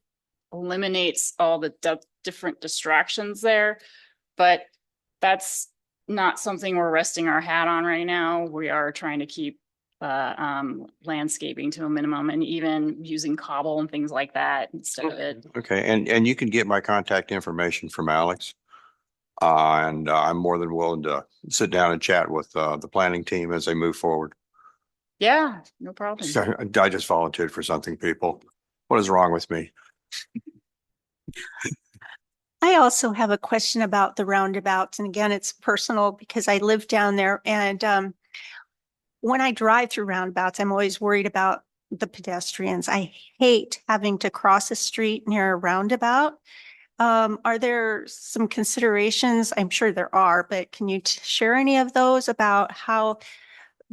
eliminates all the different distractions there. But that's not something we're resting our hat on right now. We are trying to keep landscaping to a minimum and even using cobble and things like that instead of it. Okay. And you can get my contact information from Alex. And I'm more than willing to sit down and chat with the planning team as they move forward. Yeah, no problem. So, I just volunteered for something, people. What is wrong with me? I also have a question about the roundabouts. And again, it's personal because I live down there. And when I drive through roundabouts, I'm always worried about the pedestrians. I hate having to cross a street near a roundabout. Are there some considerations? I'm sure there are, but can you share any of those about how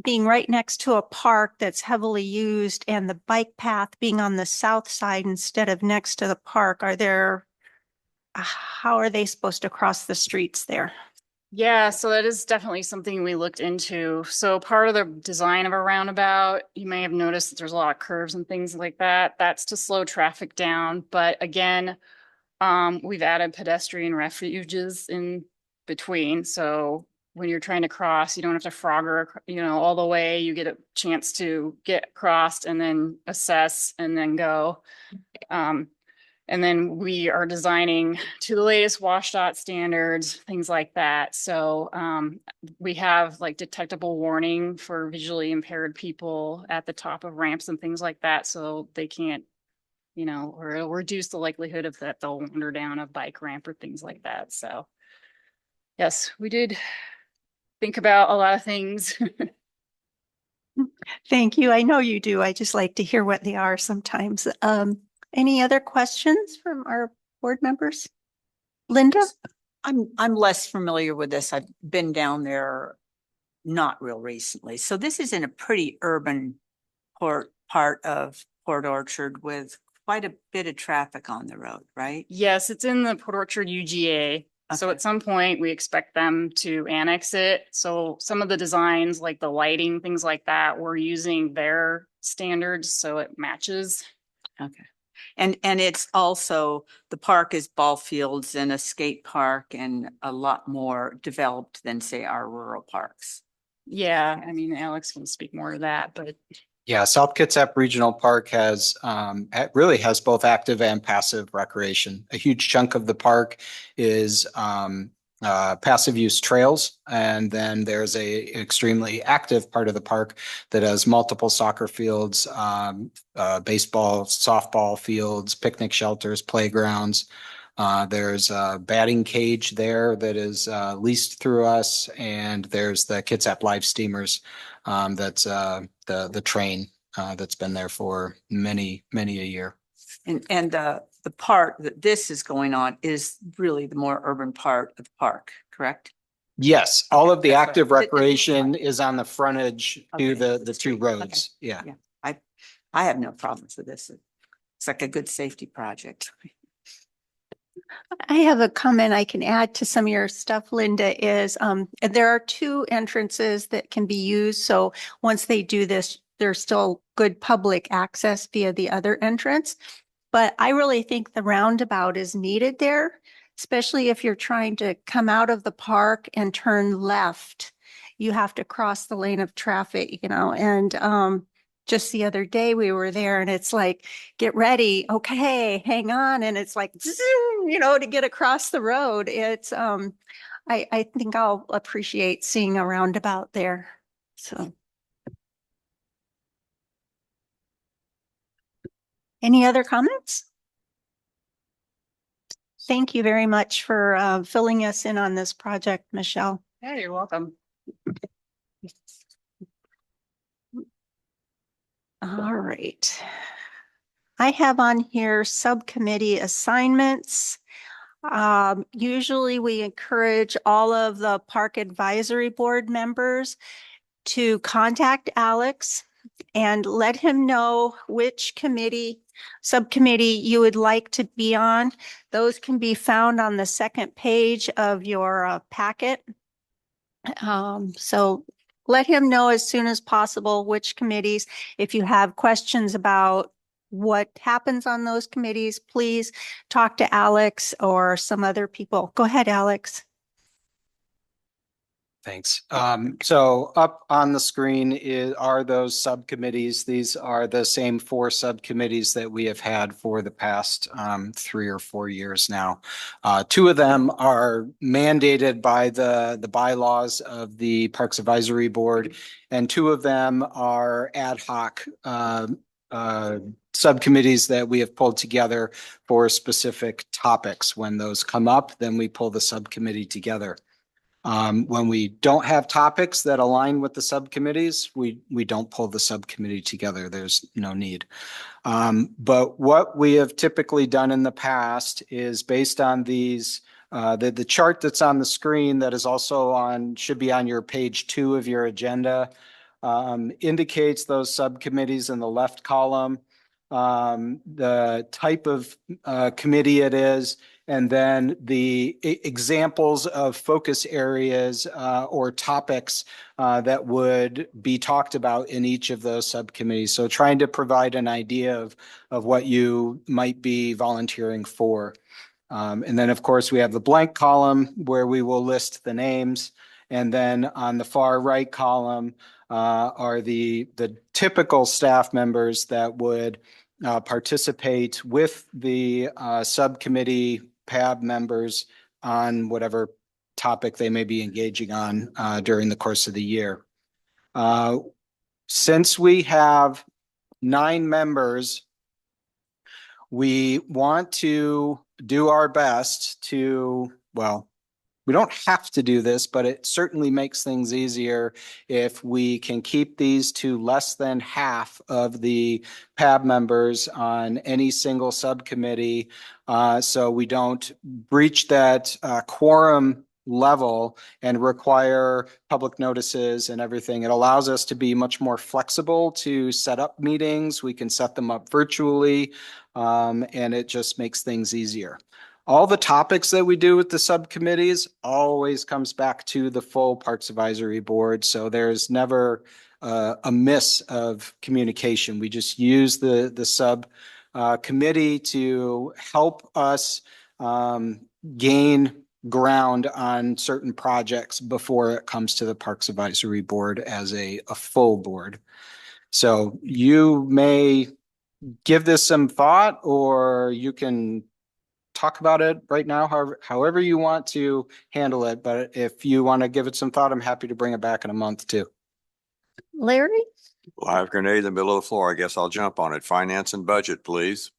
being right next to a park that's heavily used and the bike path being on the south side instead of next to the park, how are they supposed to cross the streets there? Yeah, so that is definitely something we looked into. So part of the design of a roundabout, you may have noticed that there's a lot of curves and things like that. That's to slow traffic down. But again, we've added pedestrian refuges in between. So when you're trying to cross, you don't have to frogger, all the way. You get a chance to get across and then assess and then go. And then we are designing to the latest WashDOT standards, things like that. So we have like detectable warning for visually impaired people at the top of ramps and things like that. So they can't, or it'll reduce the likelihood of that they'll wander down a bike ramp or things like that. So yes, we did think about a lot of things. Thank you. I know you do. I just like to hear what they are sometimes. Any other questions from our board members? Linda? I'm less familiar with this. I've been down there not real recently. So this is in a pretty urban part of Port Orchard with quite a bit of traffic on the road, right? Yes, it's in the Port Orchard UGA. So at some point we expect them to annex it. So some of the designs, like the lighting, things like that, we're using their standards so it matches. Okay. And it's also, the park is ball fields and a skate park and a lot more developed than, say, our rural parks. Yeah, I mean, Alex can speak more to that, but Yeah, South Kitsap Regional Park really has both active and passive recreation. A huge chunk of the park is passive use trails, and then there's a extremely active part of the park that has multiple soccer fields, baseball, softball fields, picnic shelters, playgrounds. There's a batting cage there that is leased through us, and there's the Kitsap Live Steamers. That's the train that's been there for many a year. And the part that this is going on is really the more urban part of the park, correct? Yes, all of the active recreation is on the frontage to the two roads. Yeah. I have no problems with this. It's like a good safety project. I have a comment I can add to some of your stuff, Linda, is there are two entrances that can be used. So once they do this, there's still good public access via the other entrance. But I really think the roundabout is needed there, especially if you're trying to come out of the park and turn left. You have to cross the lane of traffic, and just the other day we were there and it's like, get ready. Okay, hang on. And it's like, zoom, to get across the road. It's, I think I'll appreciate seeing a roundabout there. So. Any other comments? Thank you very much for filling us in on this project, Michelle. yeah, you're welcome. All right. I have on here subcommittee assignments. Usually we encourage all of the park advisory board members to contact Alex and let him know which subcommittee you would like to be on. Those can be found on the second page of your packet. So let him know as soon as possible which committees. If you have questions about what happens on those committees, please talk to Alex or some other people. Go ahead, Alex. Thanks. So up on the screen are those subcommittees. These are the same 4 subcommittees that we have had for the past 3 or 4 years now. 2 of them are mandated by the bylaws of the Parks Advisory Board, and 2 of them are ad hoc subcommittees that we have pulled together for specific topics. When those come up, then we pull the subcommittee together. When we don't have topics that align with the subcommittees, we don't pull the subcommittee together. There's no need. But what we have typically done in the past is based on these, the chart that's on the screen that is also should be on your page 2 of your agenda, indicates those subcommittees in the left column, the type of committee it is, and then the examples of focus areas or topics that would be talked about in each of those subcommittees. So trying to provide an idea of what you might be volunteering for. And then, of course, we have the blank column where we will list the names. And then on the far right column are the typical staff members that would participate with the subcommittee PAB members on whatever topic they may be engaging on during the course of the year. Since we have 9 members, we want to do our best to, well, we don't have to do this, but it certainly makes things easier if we can keep these to less than half of the PAB members on any single subcommittee, so we don't breach that quorum level and require public notices and everything. It allows us to be much more flexible to set up meetings. We can set them up virtually, and it just makes things easier. All the topics that we do with the subcommittees always comes back to the full Parks Advisory Board. So there's never a miss of communication. We just use the sub committee to help us gain ground on certain projects before it comes to the Parks Advisory Board as a full board. So you may give this some thought, or you can talk about it right now, however you want to handle it. But if you want to give it some thought, I'm happy to bring it back in a month too. Larry? Live grenade in the middle of the floor. I guess I'll jump on it. Finance and budget, please.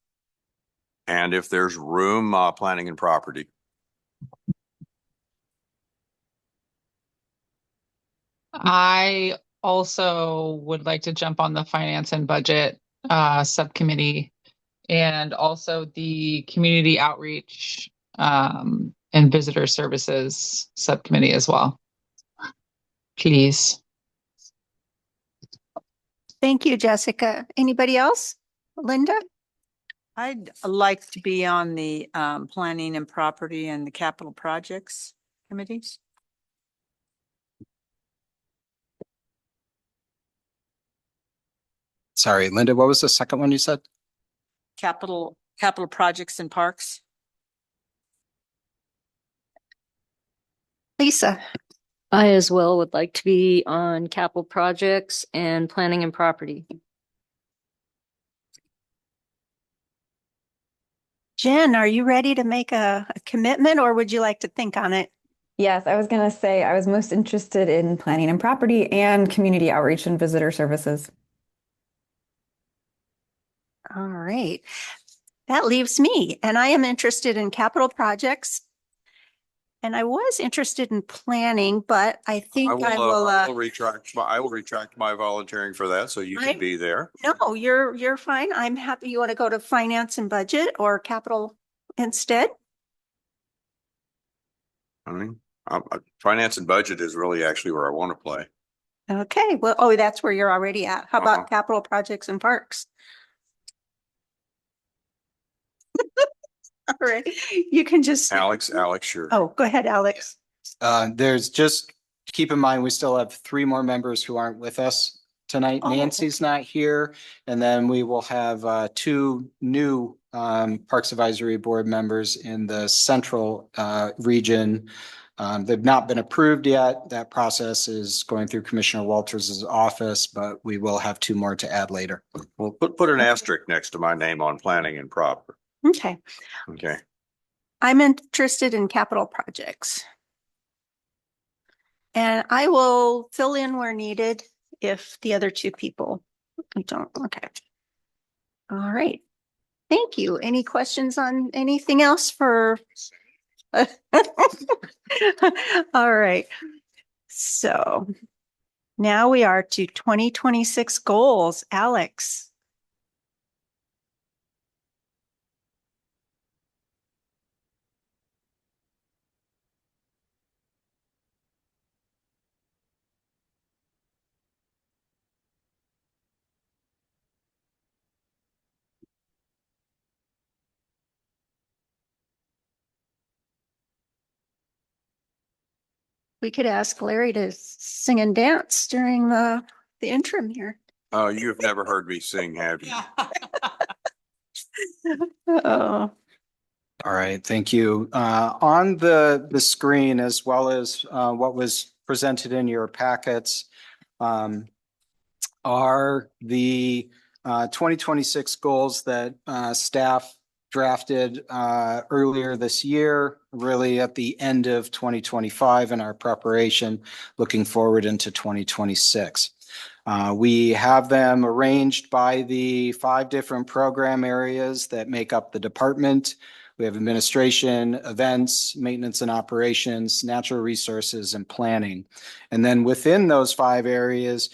And if there's room, planning and property. I also would like to jump on the finance and budget subcommittee, and also the community outreach and visitor services subcommittee as well. Please. Thank you, Jessica. Anybody else? Linda? I'd like to be on the planning and property and the capital projects committees. Sorry, Linda, what was the second one you said? Capital projects and parks. Lisa? I as well would like to be on capital projects and planning and property. Jen, are you ready to make a commitment, or would you like to think on it? Yes, I was going to say I was most interested in planning and property and community outreach and visitor services. All right. That leaves me, and I am interested in capital projects. And I was interested in planning, but I think I will retract my volunteering for that, so you can be there. No, you're fine. I'm happy. You want to go to finance and budget or capital instead? I mean, finance and budget is really actually where I want to play. Okay. Well, oh, that's where you're already at. How about capital projects and parks? All right. You can just Alex, sure. Oh, go ahead, Alex. There's just keep in mind, we still have 3 more members who aren't with us tonight. Nancy's not here. And then we will have 2 new Parks Advisory Board members in the central region. They've not been approved yet. That process is going through Commissioner Walters' office, but we will have 2 more to add later. Well, put an asterisk next to my name on planning and proper. Okay. Okay. I'm interested in capital projects. And I will fill in where needed if the other 2 people don't. Okay. All right. Thank you. Any questions on anything else for? All right. So now we are to 2026 goals. Alex. We could ask Larry to sing and dance during the interim here. Oh, you've never heard me sing, have you? Oh. All right, thank you. On the screen, as well as what was presented in your packets are the 2026 goals that staff drafted earlier this year, really at the end of 2025 in our preparation, looking forward into 2026. We have them arranged by the 5 different program areas that make up the department. We have administration, events, maintenance and operations, natural resources, and planning. And then within those 5 areas,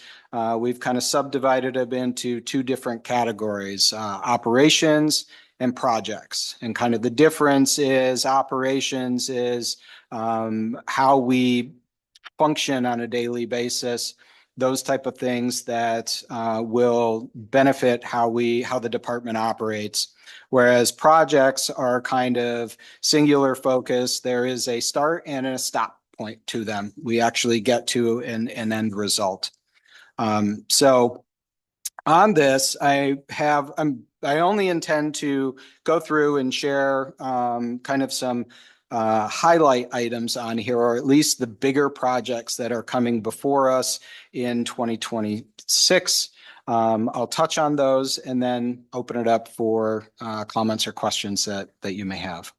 we've kind of subdivided them into 2 different categories, operations and projects. And kind of the difference is operations is how we function on a daily basis, those type of things that will benefit how the department operates. Whereas projects are kind of singular focus. There is a start and a stop point to them. We actually get to an end result. So on this, I only intend to go through and share kind of some highlight items on here, or at least the bigger projects that are coming before us in 2026. I'll touch on those and then open it up for comments or questions that you may have.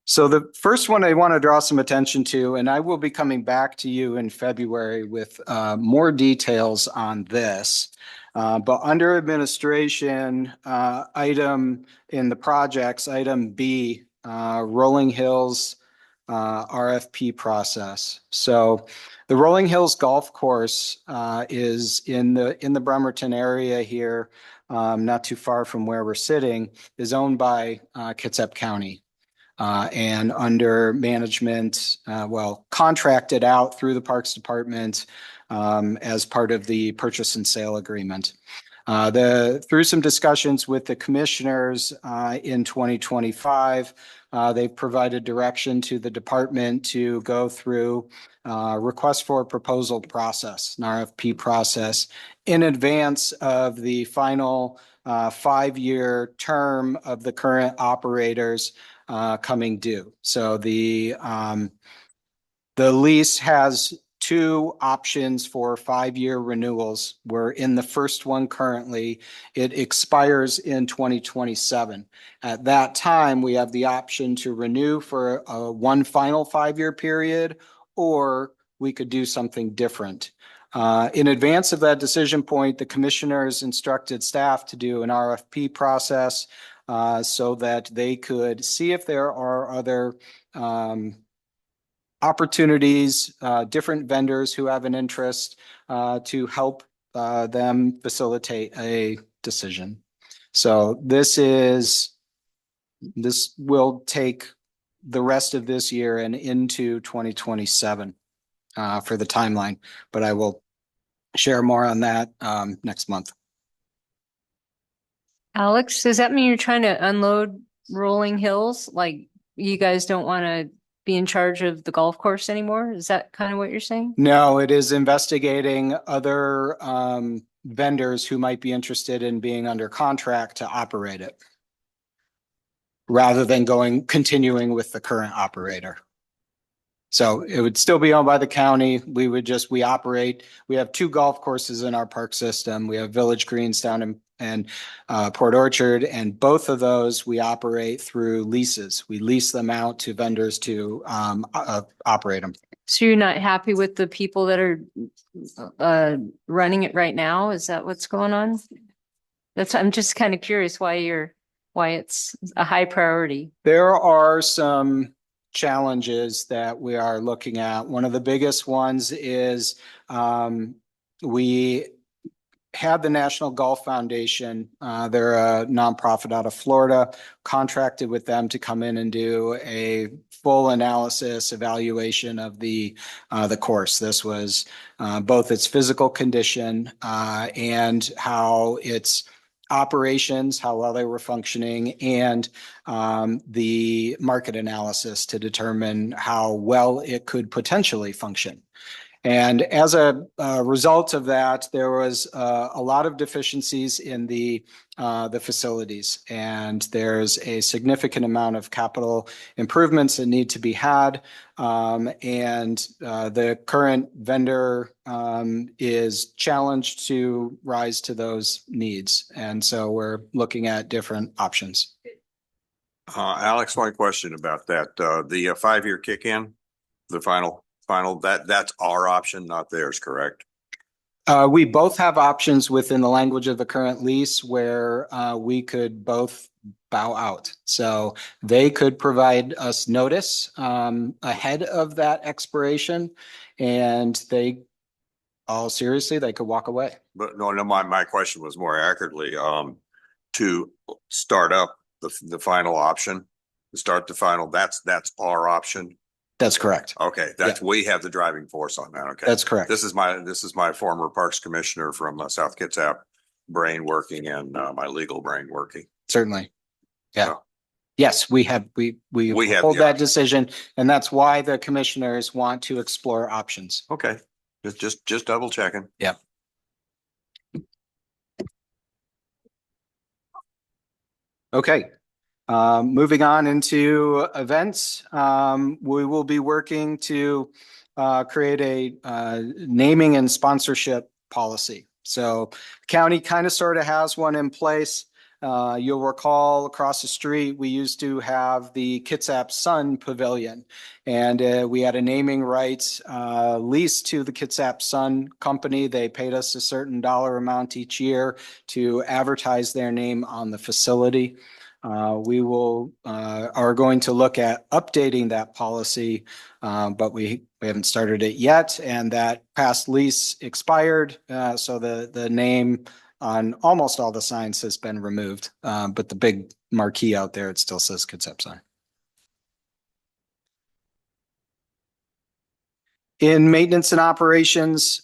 So the first one I want to draw some attention to, and I will be coming back to you in February with more details on this, but under administration, item in the projects, item B, Rolling Hills RFP process. So the Rolling Hills Golf Course is in the Bremerton area here, not too far from where we're sitting, is owned by Kitsap County. And under management, contracted out through the Parks Department as part of the purchase and sale agreement. Through some discussions with the commissioners in 2025, they've provided direction to the department to go through request for a proposal process, an RFP process, in advance of the final 5-year term of the current operators coming due. So the lease has 2 options for 5-year renewals. We're in the first one currently. It expires in 2027. At that time, we have the option to renew for one final 5-year period, or we could do something different. In advance of that decision point, the commissioners instructed staff to do an RFP process so that they could see if there are other opportunities, different vendors who have an interest to help them facilitate a decision. So this will take the rest of this year and into 2027 for the timeline, but I will share more on that next month. Alex, does that mean you're trying to unload Rolling Hills? Like you guys don't want to be in charge of the golf course anymore? Is that kind of what you're saying? No, it is investigating other vendors who might be interested in being under contract to operate it, rather than continuing with the current operator. So it would still be owned by the county. We have 2 golf courses in our park system. We have Village Greens down in Port Orchard, and both of those we operate through leases. We lease them out to vendors to operate them. So you're not happy with the people that are running it right now? Is that what's going on? I'm just kind of curious why it's a high priority. There are some challenges that we are looking at. One of the biggest ones is we had the National Golf Foundation, they're a nonprofit out of Florida, contracted with them to come in and do a full analysis, evaluation of the course. This was both its physical condition and how its operations, how well they were functioning, and the market analysis to determine how well it could potentially function. And as a result of that, there was a lot of deficiencies in the facilities, and there's a significant amount of capital improvements that need to be had. And the current vendor is challenged to rise to those needs. And so we're looking at different options. Alex, one question about that. The 5-year kick-in, the final, that's our option, not theirs, correct? We both have options within the language of the current lease where we could both bow out. So they could provide us notice ahead of that expiration, and they, all seriously, they could walk away. But no, my question was more accurately, to start up the final option, start the final, that's our option. That's correct. Okay, we have the driving force on that. Okay, that's correct. This is my former Parks Commissioner from South Kitsap brain working, and my legal brain working. Certainly. Yeah. So, yes, we have hold that decision, and that's why the commissioners want to explore options. Okay, just double checking. Yeah. Okay. Moving on into events, we will be working to create a naming and sponsorship policy. So the county kind of sort of has one in place. You'll recall across the street, we used to have the Kitsap Sun Pavilion, and we had a naming rights lease to the Kitsap Sun Company. They paid us a certain dollar amount each year to advertise their name on the facility. We are going to look at updating that policy, but we haven't started it yet. And that past lease expired, so the name on almost all the signs has been removed. But the big marquee out there, it still says Kitsap Sign. In maintenance and operations,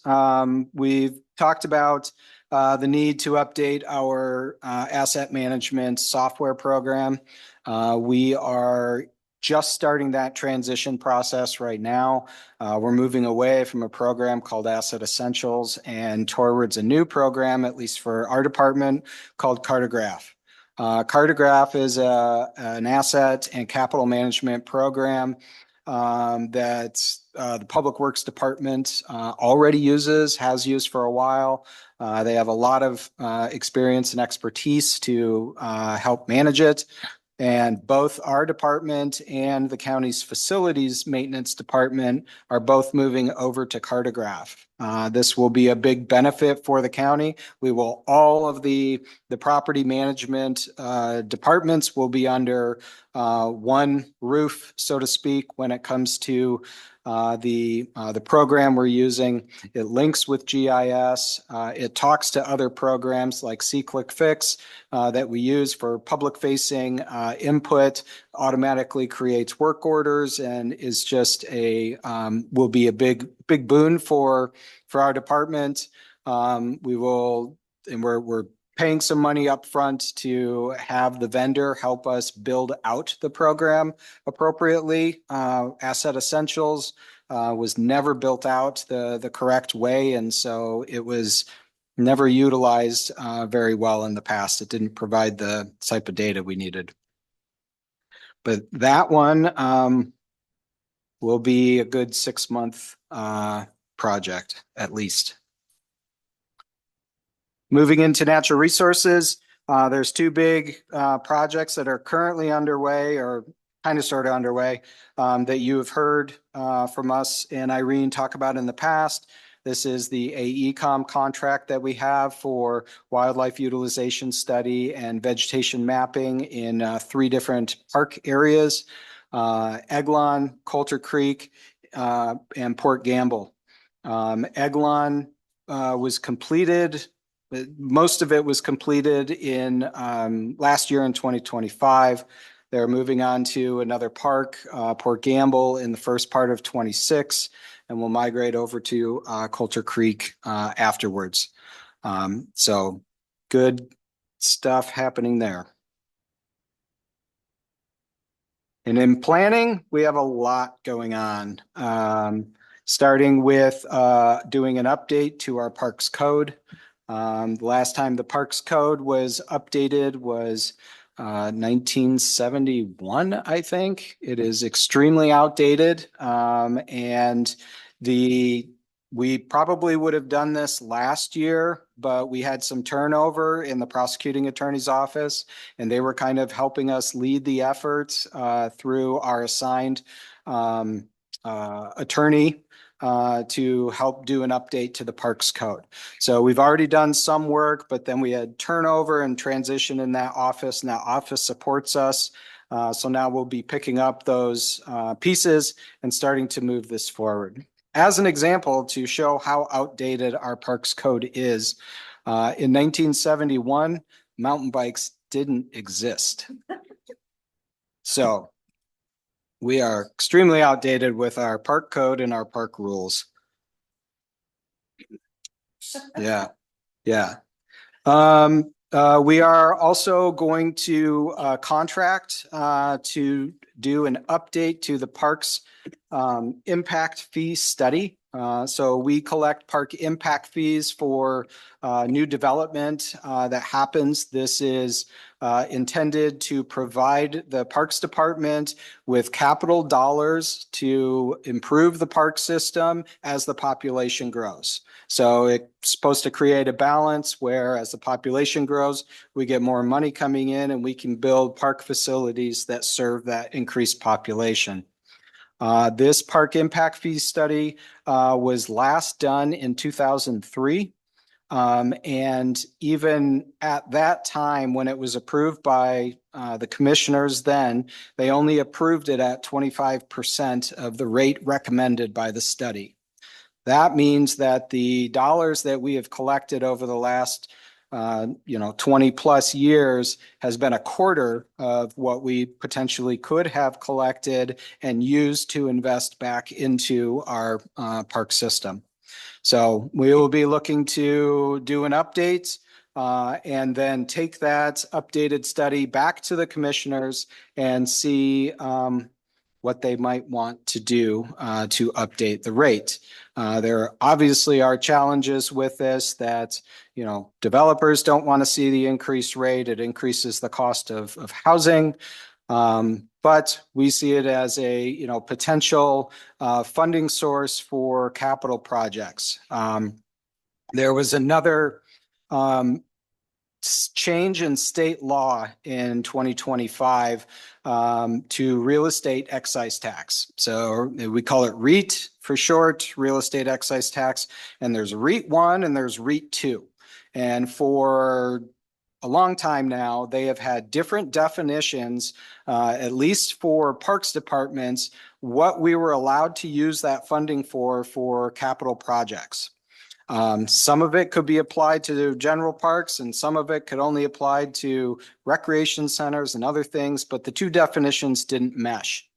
we've talked about the need to update our asset management software program. We are just starting that transition process right now. We're moving away from a program called Asset Essentials and towards a new program, at least for our department, called Cartograph. Cartograph is an asset and capital management program that the Public Works Department already has used for a while. They have a lot of experience and expertise to help manage it. And both our department and the county's facilities maintenance department are both moving over to Cartograph. This will be a big benefit for the county. All of the property management departments will be under one roof, so to speak, when it comes to the program we're using. It links with GIS. It talks to other programs like See-Click Fix that we use for public facing input, automatically creates work orders, and is just will be a big boon for our department. We're paying some money up front to have the vendor help us build out the program appropriately. Asset Essentials was never built out the correct way, and so it was never utilized very well in the past. It didn't provide the type of data we needed. But that one will be a good 6-month project at least. Moving into natural resources, there's 2 big projects that are currently underway or kind of sort of underway that you have heard from us and Irene talk about in the past. This is the AECOM contract that we have for wildlife utilization study and vegetation mapping in 3 different park areas, Eglon, Coulter Creek, and Port Gamble. Eglon was completed. Most of it was completed in last year in 2025. They're moving on to another park, Port Gamble, in the first part of 26, and we'll migrate over to Coulter Creek afterwards. So good stuff happening there. And in planning, we have a lot going on. starting with doing an update to our Parks Code. The last time the Parks Code was updated was 1971, I think. It is extremely outdated. And we probably would have done this last year, but we had some turnover in the prosecuting attorney's office, and they were kind of helping us lead the efforts through our assigned attorney to help do an update to the Parks Code. So we've already done some work, but then we had turnover and transition in that office, and that office supports us. So now we'll be picking up those pieces and starting to move this forward. As an example, to show how outdated our Parks Code is, in 1971, mountain bikes didn't exist. So we are extremely outdated with our park code and our park rules. Yeah, yeah. We are also going to contract to do an update to the parks impact fee study. So we collect park impact fees for new development that happens. This is intended to provide the Parks Department with capital dollars to improve the park system as the population grows. So it's supposed to create a balance where as the population grows, we get more money coming in and we can build park facilities that serve that increased population. This park impact fee study was last done in 2003. And even at that time, when it was approved by the commissioners then, they only approved it at 25% of the rate recommended by the study. That means that the dollars that we have collected over the last 20 plus years has been a quarter of what we potentially could have collected and used to invest back into our park system. So we will be looking to do an update and then take that updated study back to the commissioners and see what they might want to do to update the rate. There obviously are challenges with this that, developers don't want to see the increased rate. It increases the cost of housing. But we see it as a, potential funding source for capital projects. There was another change in state law in 2025 to real estate excise tax. So we call it REIT for short, real estate excise tax. And there's REIT 1 and there's REIT 2. And for a long time now, they have had different definitions, at least for parks departments, what we were allowed to use that funding for capital projects. Some of it could be applied to general parks and some of it could only apply to recreation centers and other things, but the two definitions didn't mesh.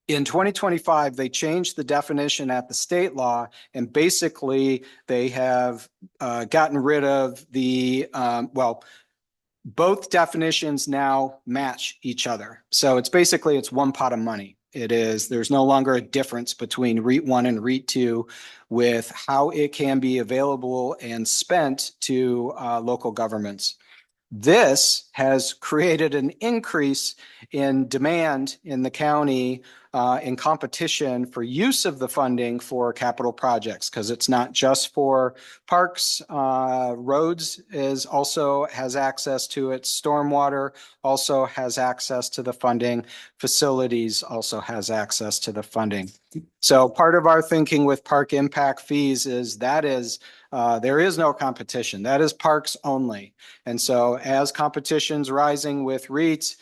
In 2025, they changed the definition at the state law, and basically they have gotten rid of the, both definitions now match each other. So it's one pot of money. There's no longer a difference between REIT 1 and REIT 2 with how it can be available and spent to local governments. This has created an increase in demand in the county in competition for use of the funding for capital projects, because it's not just for parks. Roads also has access to it. Stormwater also has access to the funding. Facilities also has access to the funding. So part of our thinking with park impact fees is there is no competition. That is parks only. And so as competition's rising with REITs,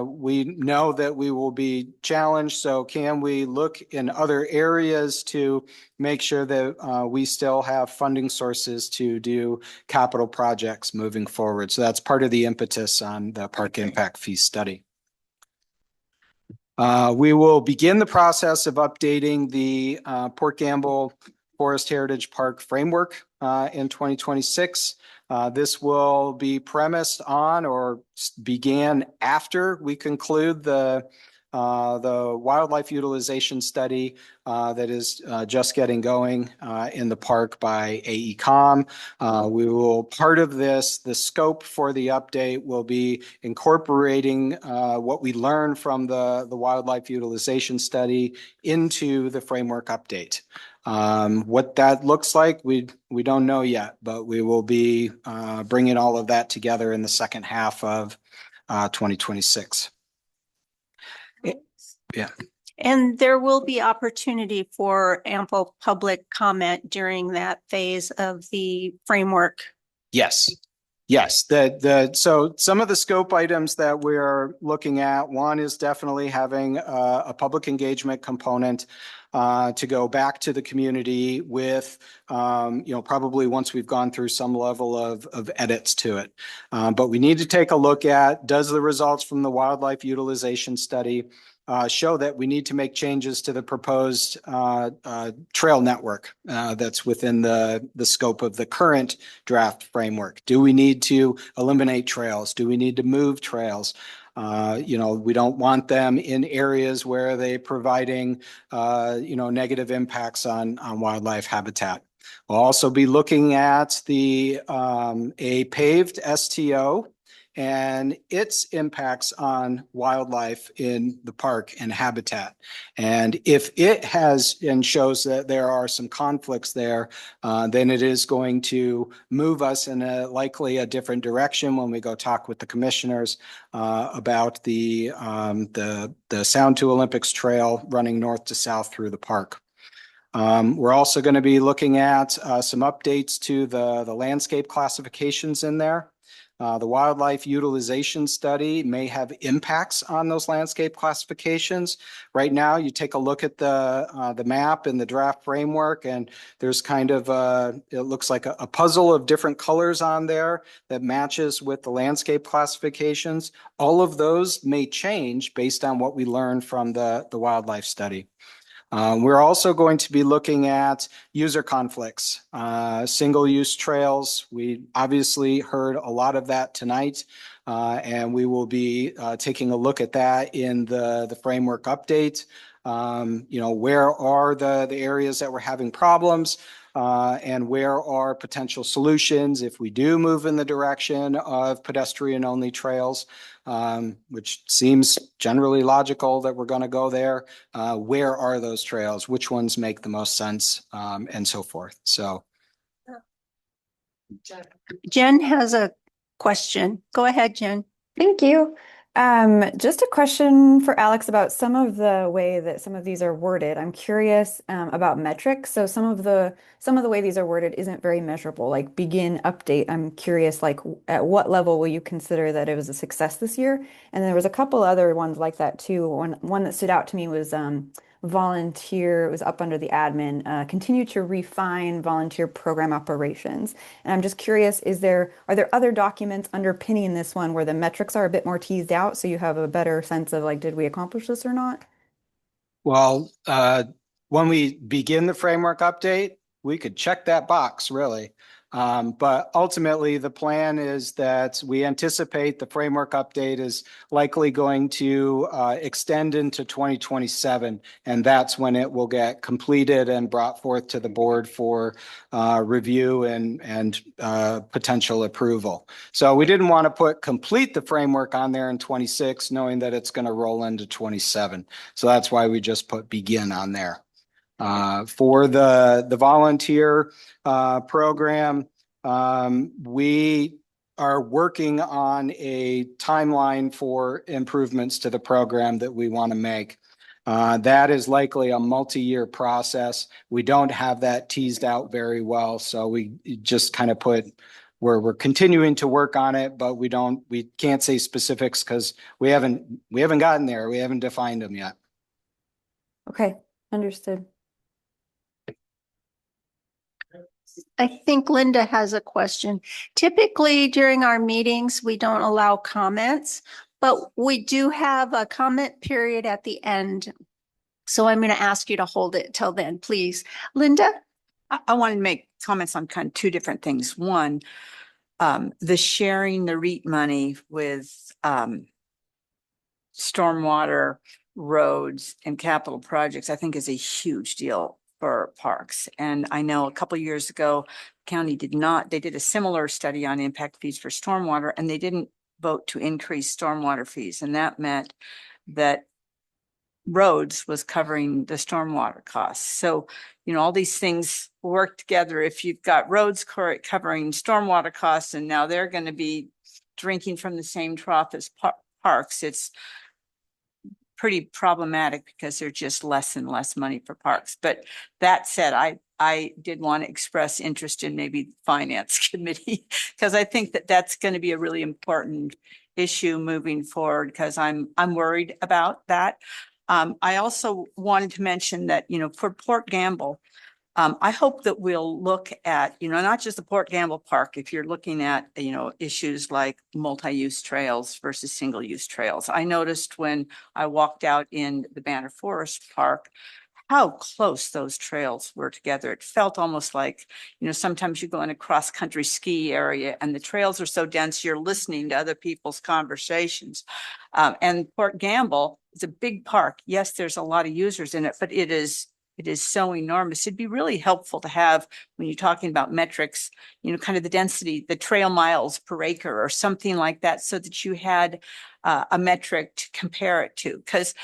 we know that we will be challenged. So can we look in other areas to make sure that we still have funding sources to do capital projects moving forward? So that's part of the impetus on the park impact fee study. We will begin the process of updating the Port Gamble Forest Heritage Park framework in 2026. This will be premised on or began after we conclude the the wildlife utilization study that is just getting going in the park by AECom. We will, part of this, the scope for the update will be incorporating what we learned from the wildlife utilization study into the framework update. What that looks like, we don't know yet, but we will be bringing all of that together in the second half of 2026. Yeah. And there will be opportunity for ample public comment during that phase of the framework. Yes. Yes, so some of the scope items that we're looking at, one is definitely having a public engagement component to go back to the community with, probably once we've gone through some level of edits to it. But we need to take a look at, does the results from the wildlife utilization study show that we need to make changes to the proposed trail network that's within the scope of the current draft framework? Do we need to eliminate trails? Do we need to move trails? We don't want them in areas where they're providing, negative impacts on wildlife habitat. We'll also be looking at a paved STO and its impacts on wildlife in the park and habitat. And if it has and shows that there are some conflicts there, then it is going to move us in likely a different direction when we go talk with the commissioners about the Sound to Olympics Trail running north to south through the park. We're also going to be looking at some updates to the landscape classifications in there. The wildlife utilization study may have impacts on those landscape classifications. Right now, you take a look at the map and the draft framework, and there's kind of it looks like a puzzle of different colors on there that matches with the landscape classifications. All of those may change based on what we learn from the wildlife study. We're also going to be looking at user conflicts, single-use trails. We obviously heard a lot of that tonight, and we will be taking a look at that in the framework update. Where are the areas that we're having problems? And where are potential solutions if we do move in the direction of pedestrian-only trails, which seems generally logical that we're going to go there. Where are those trails? Which ones make the most sense, and so forth. So, Jen has a question. Go ahead, Jen. Thank you. Just a question for Alex about some of the way that some of these are worded. I'm curious about metrics. So some of the way these are worded isn't very measurable, like begin update. I'm curious, like at what level will you consider that it was a success this year? And there was a couple other ones like that too. One that stood out to me was volunteer, it was up under the admin, continue to refine volunteer program operations. And I'm just curious, are there other documents underpinning this one where the metrics are a bit more teased out so you have a better sense of like, did we accomplish this or not? well, when we begin the framework update, we could check that box really. But ultimately, the plan is that we anticipate the framework update is likely going to extend into 2027, and that's when it will get completed and brought forth to the board for review and potential approval. So we didn't want to complete the framework on there in 26, knowing that it's going to roll into 27. So that's why we just put begin on there. For the volunteer program, we are working on a timeline for improvements to the program that we want to make. That is likely a multi-year process. We don't have that teased out very well, so we just kind of we're continuing to work on it, but we can't say specifics because we haven't gotten there. We haven't defined them yet. Okay, understood. I think Linda has a question. Typically during our meetings, we don't allow comments, but we do have a comment period at the end. So I'm going to ask you to hold it till then, please. Linda? I wanted to make comments on kind of two different things. One, the sharing the REIT money with stormwater roads and capital projects, I think is a huge deal for parks. And I know a couple of years ago, county they did a similar study on impact fees for stormwater, and they didn't vote to increase stormwater fees. And that meant that roads was covering the stormwater costs. So, all these things work together. If you've got roads covering stormwater costs, and now they're going to be drinking from the same trough as parks, it's pretty problematic because there's just less and less money for parks. But that said, I did want to express interest in maybe the finance committee, because I think that that's going to be a really important issue moving forward, because I'm worried about that. I also wanted to mention that, for Port Gamble, I hope that we'll look at, not just the Port Gamble Park, if you're looking at, issues like multi-use trails versus single-use trails. I noticed when I walked out in the Banner Forest Park, how close those trails were together. It felt almost like, sometimes you go in a cross-country ski area and the trails are so dense, you're listening to other people's conversations. And Port Gamble is a big park. Yes, there's a lot of users in it, but it is so enormous. It'd be really helpful to have, when you're talking about metrics, kind of the density, the trail miles per acre or something like that, so that you had a metric to compare it to. Because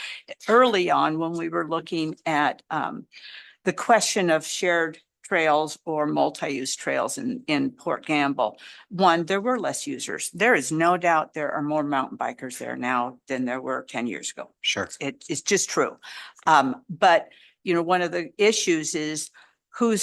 early on, when we were looking at the question of shared trails or multi-use trails in Port Gamble, one, there were less users. There is no doubt there are more mountain bikers there now than there were 10 years ago. Sure. It's just true. But one of the issues is who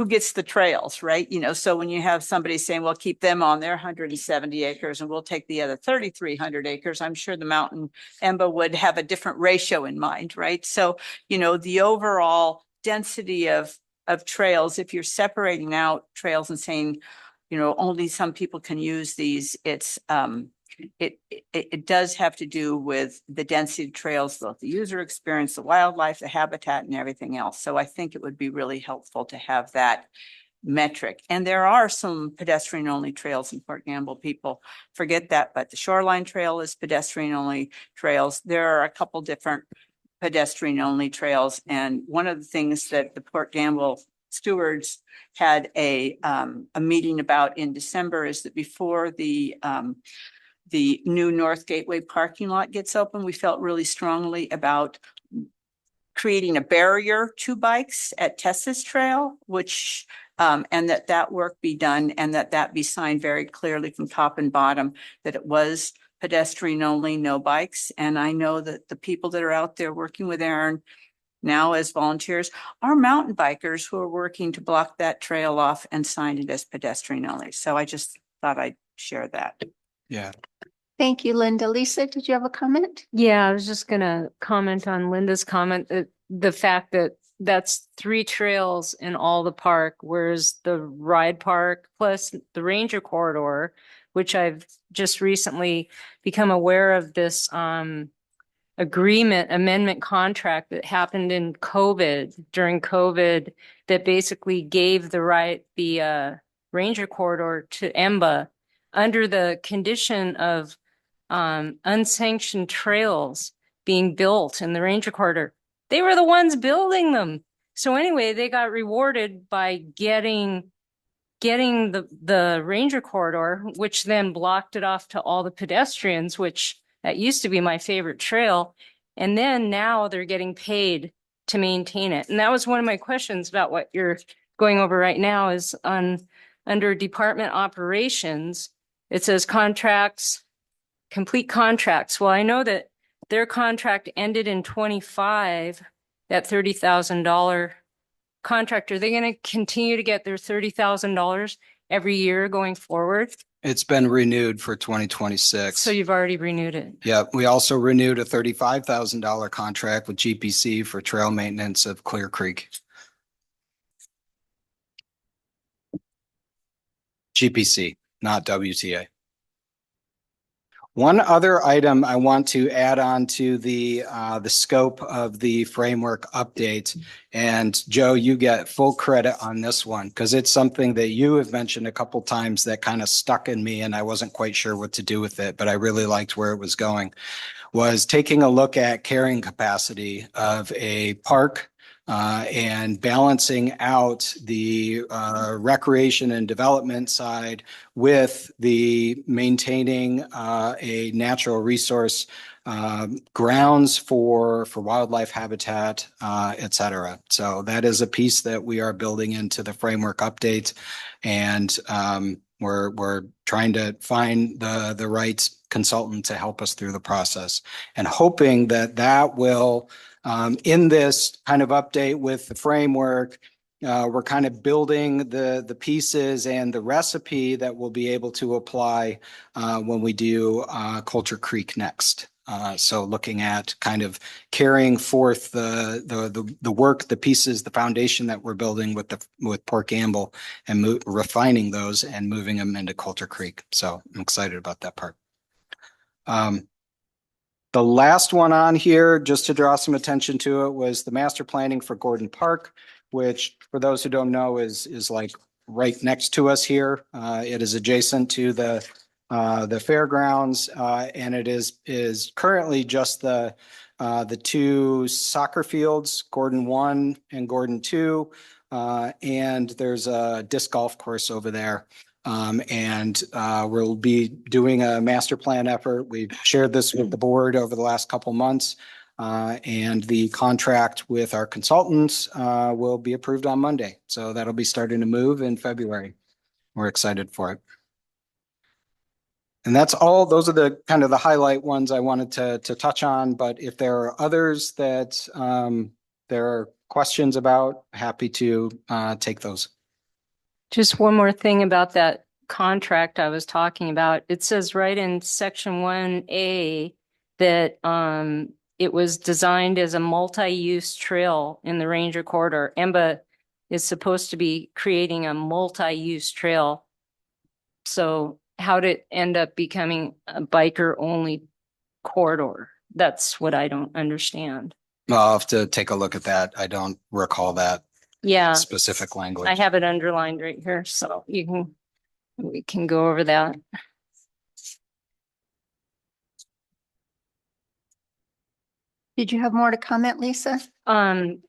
gets the trails, right? So when you have somebody saying, well, keep them on their 170 acres and we'll take the other 3,300 acres, I'm sure the mountain EMBA would have a different ratio in mind, right? So, the overall density of trails, if you're separating out trails and saying, only some people can use these, it does have to do with the density of trails, both the user experience, the wildlife, the habitat, and everything else. So I think it would be really helpful to have that metric. And there are some pedestrian only trails in Port Gamble. People forget that, but the Shoreline Trail is pedestrian only trails. There are a couple different pedestrian only trails. And one of the things that the Port Gamble stewards had a meeting about in December is that before the new North Gateway parking lot gets open, we felt really strongly about creating a barrier to bikes at Tessa's Trail, which and that work be done, and that be signed very clearly from top and bottom that it was pedestrian only, no bikes. And I know that the people that are out there working with Aaron now as volunteers are mountain bikers who are working to block that trail off and sign it as pedestrian only. So I just thought I'd share that. Yeah. Thank you, Linda. Lisa, did you have a comment? Yeah, I was just gonna comment on Linda's comment that the fact that that's 3 trails in all the park, whereas the ride park plus the ranger corridor, which I've just recently become aware of this amendment contract that happened in during COVID, that basically gave the ranger corridor to EMBA under the condition of unsanctioned trails being built in the ranger corridor. They were the ones building them. So anyway, they got rewarded by getting the ranger corridor, which then blocked it off to all the pedestrians, which that used to be my favorite trail. And then now they're getting paid to maintain it. And that was one of my questions about what you're going over right now is under department operations, it says contracts, complete contracts. Well, I know that their contract ended in 25, that $30,000 contract. Are they going to continue to get their $30,000 every year going forward? It's been renewed for 2026. So you've already renewed it. Yeah, we also renewed a $35,000 contract with GPC for trail maintenance of Clear Creek. GPC, not WTA. One other item I want to add on to the scope of the framework update, and Joe, you get full credit on this one because it's something that you have mentioned a couple times that kind of stuck in me, and I wasn't quite sure what to do with it, but I really liked where it was going. Was taking a look at carrying capacity of a park and balancing out the recreation and development side with the maintaining a natural resource grounds for wildlife habitat, et cetera. So that is a piece that we are building into the framework update, and we're trying to find the right consultant to help us through the process, and hoping that that will, in this kind of update with the framework, we're kind of building the pieces and the recipe that we'll be able to apply when we do Culture Creek next. So looking at kind of carrying forth the work, the pieces, the foundation that we're building with Port Gamble, and refining those and moving them into Culture Creek. So I'm excited about that part. The last one on here, just to draw some attention to it, was the master planning for Gordon Park, which for those who don't know is like right next to us here. It is adjacent to the fairgrounds, and it is currently just the two soccer fields, Gordon 1 and Gordon 2, and there's a disc golf course over there. And we'll be doing a master plan effort. We've shared this with the board over the last couple months, and the contract with our consultants will be approved on Monday. So that'll be starting to move in February. We're excited for it. And that's all. Those are the kind of the highlight ones I wanted to touch on. But if there are others that there are questions about, happy to take those. Just one more thing about that contract I was talking about. It says right in section 1A that it was designed as a multi-use trail in the Ranger Corridor. EMBA is supposed to be creating a multi-use trail. So how did it end up becoming a biker only corridor? That's what I don't understand. I'll have to take a look at that. I don't recall that specific language. I have it underlined right here, so we can go over that. Did you have more to comment, Lisa? In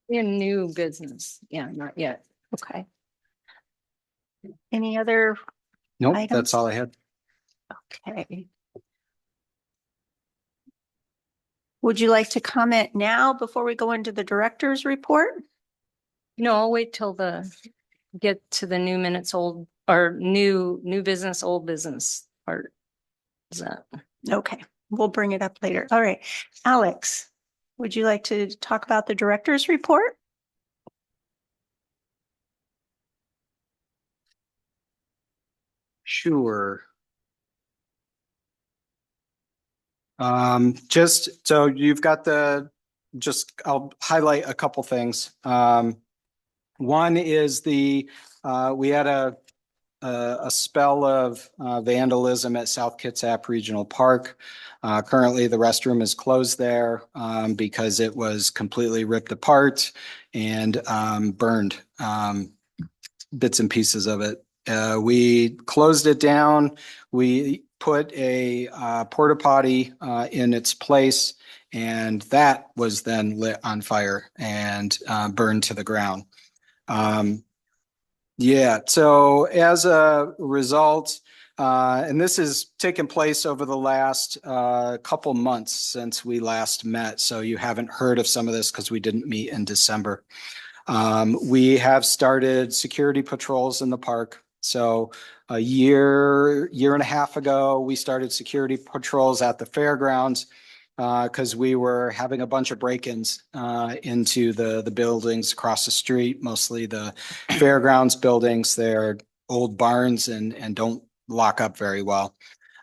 new business. Yeah, not yet. Okay. Any other Nope, items? that's all I had. Okay. Would you like to comment now before we go into the director's report? No, I'll wait till get to the new minutes old or new business, old business part. Is that? Okay, we'll bring it up later. All right. Alex, would you like to talk about the director's report? Sure. Just so you've got I'll highlight a couple things. One is we had a spell of vandalism at South Kitsap Regional Park. Currently, the restroom is closed there because it was completely ripped apart and burned, bits and pieces of it. We closed it down. We put a porta potty in its place, and that was then lit on fire and burned to the ground. So as a result, and this has taken place over the last couple months since we last met, so you haven't heard of some of this because we didn't meet in December. We have started security patrols in the park. So a year and a half ago, we started security patrols at the fairgrounds because we were having a bunch of break-ins into the buildings across the street, mostly the fairgrounds buildings. They're old barns and don't lock up very well.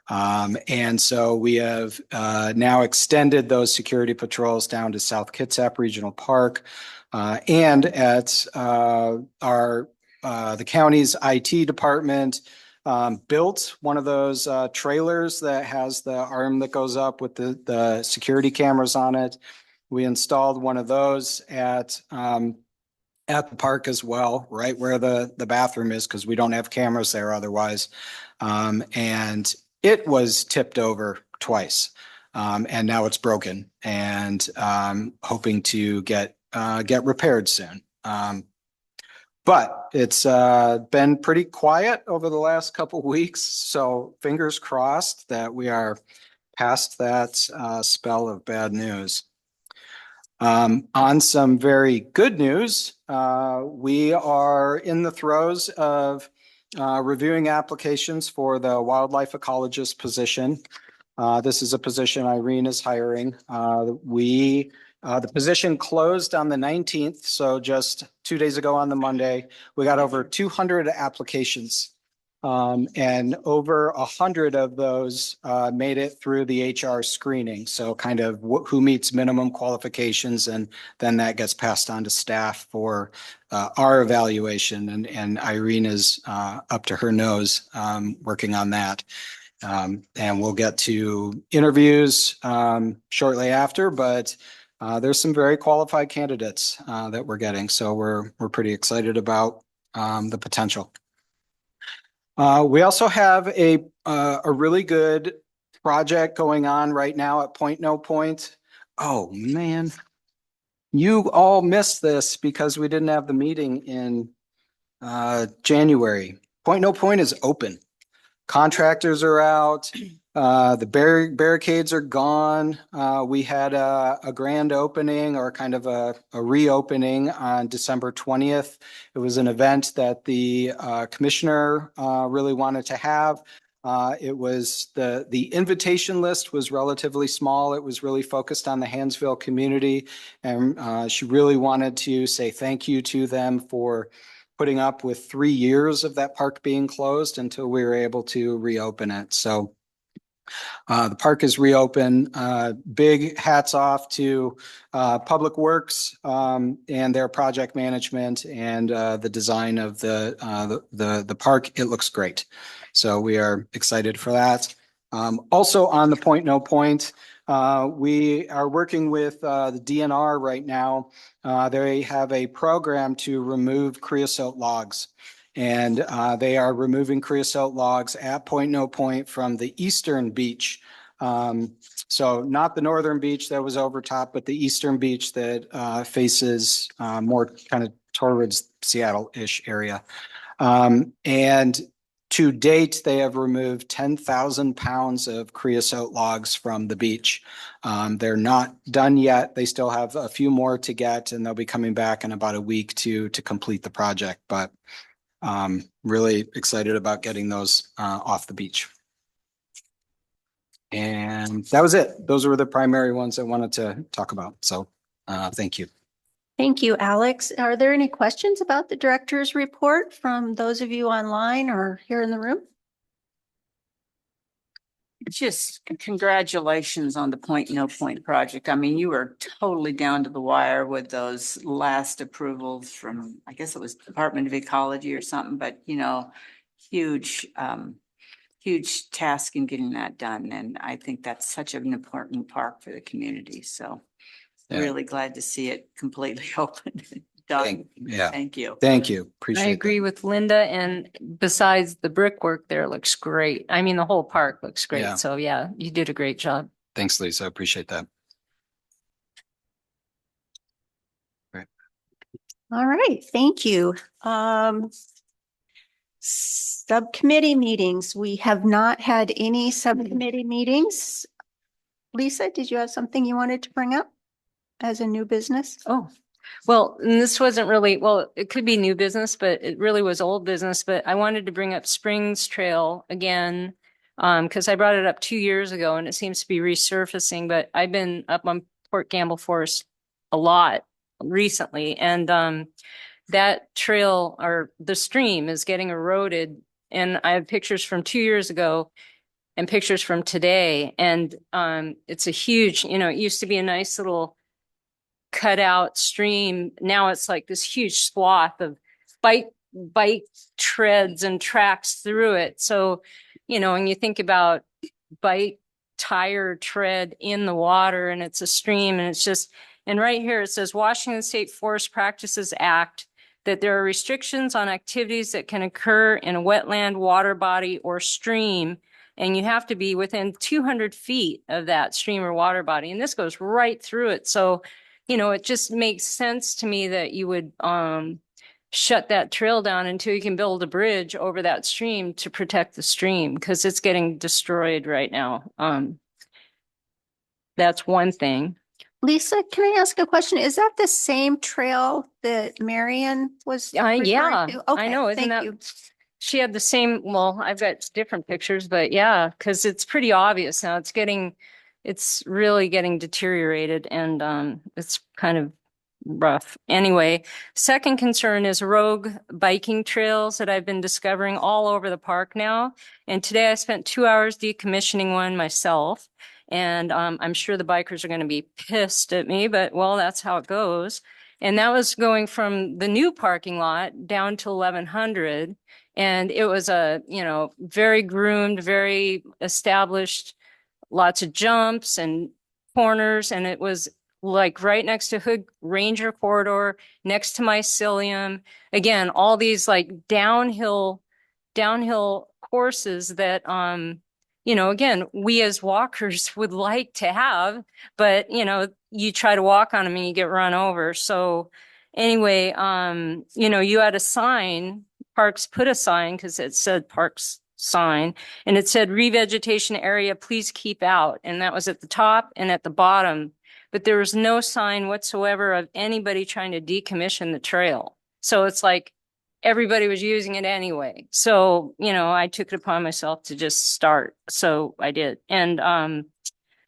And so we have now extended those security patrols down to South Kitsap Regional Park and at the county's IT department. built one of those trailers that has the arm that goes up with the security cameras on it. We installed one of those at the park as well, right where the bathroom is, because we don't have cameras there otherwise. And it was tipped over twice. And now it's broken, and hoping to get repaired soon. But it's been pretty quiet over the last couple weeks, so fingers crossed that we are past that spell of bad news. On some very good news, we are in the throes of reviewing applications for the wildlife ecologist position. This is a position Irene is hiring. The position closed on the 19th, so just 2 days ago on the Monday. We got over 200 applications, and over 100 of those made it through the HR screening. So kind of who meets minimum qualifications, and then that gets passed on to staff for our evaluation. And Irene is up to her nose working on that. And we'll get to interviews shortly after, but there's some very qualified candidates that we're getting. So we're pretty excited about the potential. We also have a really good project going on right now at Point No Point. Oh man, you all missed this because we didn't have the meeting in January. Point No Point is open. Contractors are out. The barricades are gone. We had a grand opening, or kind of a reopening, on December 20th. It was an event that the commissioner really wanted to have. It was the invitation list was relatively small. It was really focused on the Hansville community, and she really wanted to say thank you to them for putting up with 3 years of that park being closed until we were able to reopen it. So the park is reopened. Big hats off to Public Works and their project management and the design of the park. It looks great. So we are excited for that. Also on the Point No Point, we are working with the DNR right now. They have a program to remove creosote logs. And they are removing creosote logs at Point No Point from the eastern beach. So not the northern beach that was over top, but the eastern beach that faces more kind of towards Seattle-ish area. And to date, they have removed 10,000 pounds of creosote logs from the beach. They're not done yet. They still have a few more to get, and they'll be coming back in about a week to complete the project. But really excited about getting those off the beach. And that was it. Those were the primary ones I wanted to talk about. So thank you. Thank you, Alex. Are there any questions about the director's report from those of you online or here in the room? Just congratulations on the Point No Point project. I mean, you were totally down to the wire with those last approvals from, I guess it was Department of Ecology or something, but huge, huge task in getting that done. And I think that's such an important park for the community. So really glad to see it completely open. Done. Thank you. Thank you. Appreciate I it. agree with Linda, and besides the brickwork there looks great. I mean, the whole park looks great. Yeah. So yeah, you did a great job. Thanks, Lisa. Appreciate that. All right, thank you. Subcommittee meetings. We have not had any subcommittee meetings. Lisa, did you have something you wanted to bring up as a new business? Oh, well, and this wasn't really, well, it could be new business, but it really was old business. But I wanted to bring up Springs Trail again, because I brought it up 2 years ago and it seems to be resurfacing. But I've been up on Port Gamble Forest a lot recently, and that trail, or the stream, is getting eroded. And I have pictures from 2 years ago and pictures from today. And it's a huge, it used to be a nice little cut out stream. Now it's like this huge swath of bike treads and tracks through it. So, you know, when you think about bike tire tread in the water and it's a stream and it's just, and right here it says Washington State Forest Practices Act, that there are restrictions on activities that can occur in a wetland, water body, or stream. And you have to be within 200 feet of that stream or water body. And this goes right through it. So, you know, it just makes sense to me that you would shut that trail down until you can build a bridge over that stream to protect the stream, because it's getting destroyed right now. That's one thing. Lisa, can I ask a question? Is that the same trail that Marion was referring Yeah, to? I Okay, know. Isn't thank that, you. she had the same, well, I've got different pictures, but yeah, because it's pretty obvious now. It's really getting deteriorated, and it's kind of rough. Anyway, second concern is rogue biking trails that I've been discovering all over the park now. And today I spent 2 hours decommissioning one myself. And I'm sure the bikers are going to be pissed at me, but well, that's how it goes. And that was going from the new parking lot down to 1100. And it was a, you know, very groomed, very established, lots of jumps and corners. And it was like right next to Hood Ranger Corridor, next to Mycelium. Again, all these like downhill courses that, you know, again, we as walkers would like to have, but you know, you try to walk on them and you get run over. So anyway, you know, you had a sign, Parks put a sign because it said Parks sign, and it said revegetation area, please keep out. And that was at the top and at the bottom, but there was no sign whatsoever of anybody trying to decommission the trail. So it's like everybody was using it anyway. So, you know, I took it upon myself to just start. So I did. And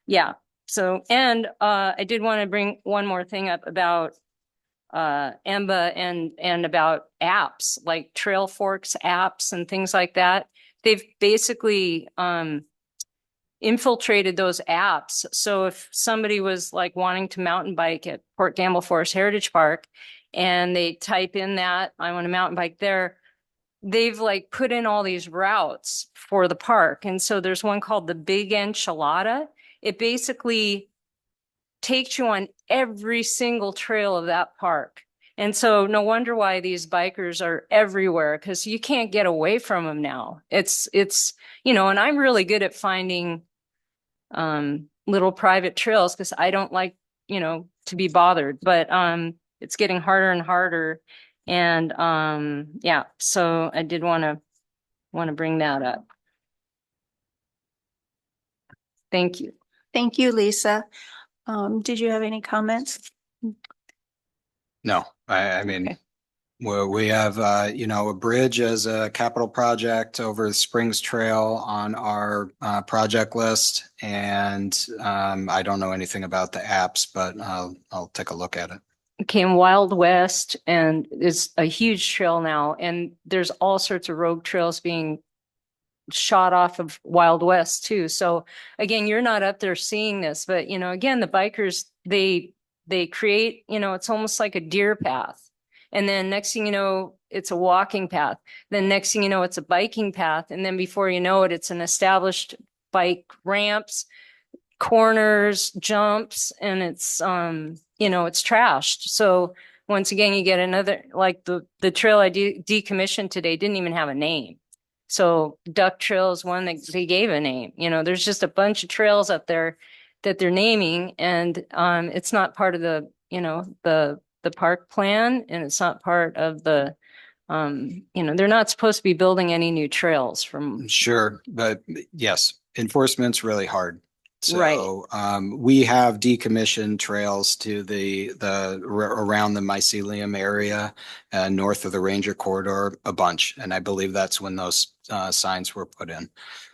yeah. So, and I did want to bring one more thing up about EMBA and about apps like Trail Forks apps and things like that. They've basically infiltrated those apps. So if somebody was like wanting to mountain bike at Port Gamble Forest Heritage Park and they type in that, I want to mountain bike there, they've like put in all these routes for the park. And so there's one called the Big Enchilada. It basically takes you on every single trail of that park. And so no wonder why these bikers are everywhere, because you can't get away from them now. It's, you know, and I'm really good at finding little private trails because I don't like, you know, to be bothered, but it's getting harder and harder. And yeah, so I did want to bring that up. Thank you. Thank you, Lisa. Did you have any comments? No, I mean, Okay. we have, you know, a bridge as a capital project over the Springs Trail on our project list. And I don't know anything about the apps, but I'll take a look at it. Came Wild West, and it's a huge trail now, and there's all sorts of rogue trails being shot off of Wild West too. So again, you're not up there seeing this, but you know, again, the bikers, they create, you know, it's almost like a deer path. And then next thing you know, it's a walking path. Then next thing you know, it's a biking path. And then before you know it, it's an established bike ramps, corners, jumps, and it's you know, it's trashed. So once again, you get another, like the trail I decommissioned today didn't even have a name. So Duck Trail is one that they gave a name. You know, there's just a bunch of trails up there that they're naming, and it's not part of the, you know, the park plan, and it's not part of the you know, they're not supposed to be building any new trails from. Sure, but yes, enforcement's really hard. Right. So we have decommissioned trails to around the mycelium area, north of the Ranger Corridor, a bunch, and I believe that's when those signs were put in.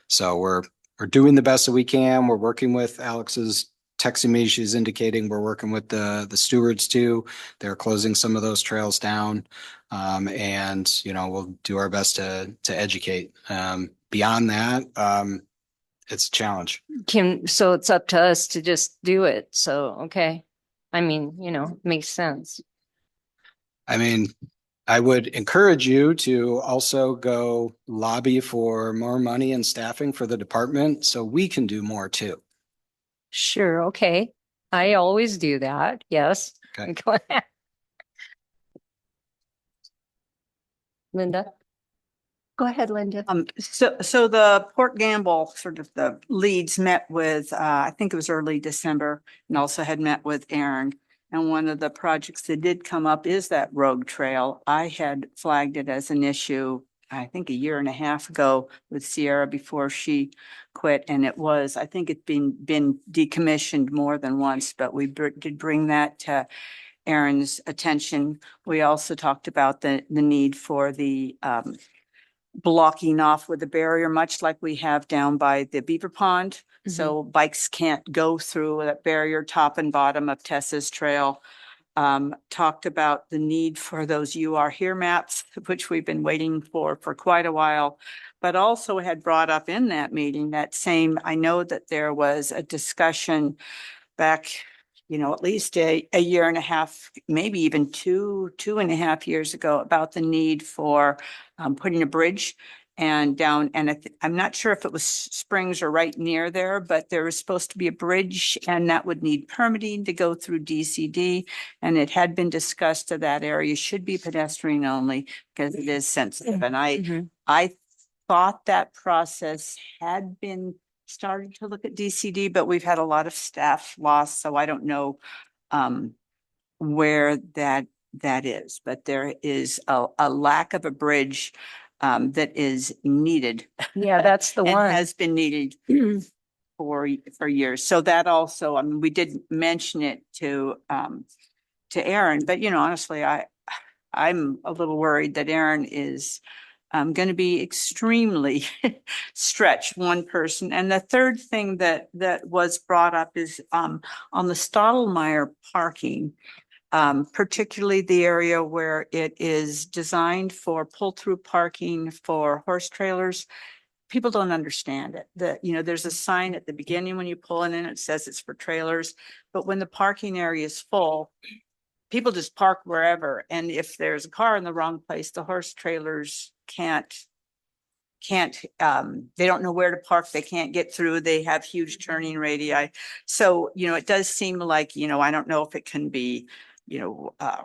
So we're doing the best that we can. We're working with Alex's texting me. She's indicating we're working with the stewards too. They're closing some of those trails down, and you know, we'll do our best to educate. Beyond that, it's a challenge. So it's up to us to just do it. So, okay. I mean, you know, makes sense. I mean, I would encourage you to also go lobby for more money and staffing for the department so we can do more too. Sure, okay. I always do that, yes. Okay. Go ahead. Linda? Go ahead, Linda. So the Port Gamble, sort of the leads met with, I think it was early December, and also had met with Aaron. And one of the projects that did come up is that rogue trail. I had flagged it as an issue, I think a year and a half ago with Sierra before she quit. And it was, I think it's been decommissioned more than once, but we did bring that to Aaron's attention. We also talked about the need for the blocking off with a barrier, much like we have down by the beaver pond. So bikes can't go through that barrier, top and bottom of Tessa's trail. Talked about the need for those You Are Here maps, which we've been waiting for quite a while, but also had brought up in that meeting that same, I know that there was a discussion back, at least a year and a half, maybe even two and a half years ago about the need for putting a bridge and down, and I'm not sure if it was Springs or right near there, but there was supposed to be a bridge and that would need permitting to go through DCD. And it had been discussed that that area should be pedestrian only because it is sensitive. And I thought that process had been started to look at DCD, but we've had a lot of staff loss, so I don't know where that is. But there is a lack of a bridge that is needed. Yeah, that's the and one. has been needed for years. So that also, I mean, we did mention it to Aaron, but honestly, I'm a little worried that Aaron is going to be extremely stretched, one person. And the third thing that was brought up is on the Stottlemyre parking, particularly the area where it is designed for pull-through parking for horse trailers. People don't understand it. There's a sign at the beginning when you pull in and it says it's for trailers, but when the parking area is full, people just park wherever. And if there's a car in the wrong place, the horse trailers can't, they don't know where to park. They can't get through. They have huge turning radii. So, it does seem like, I don't know if it can be,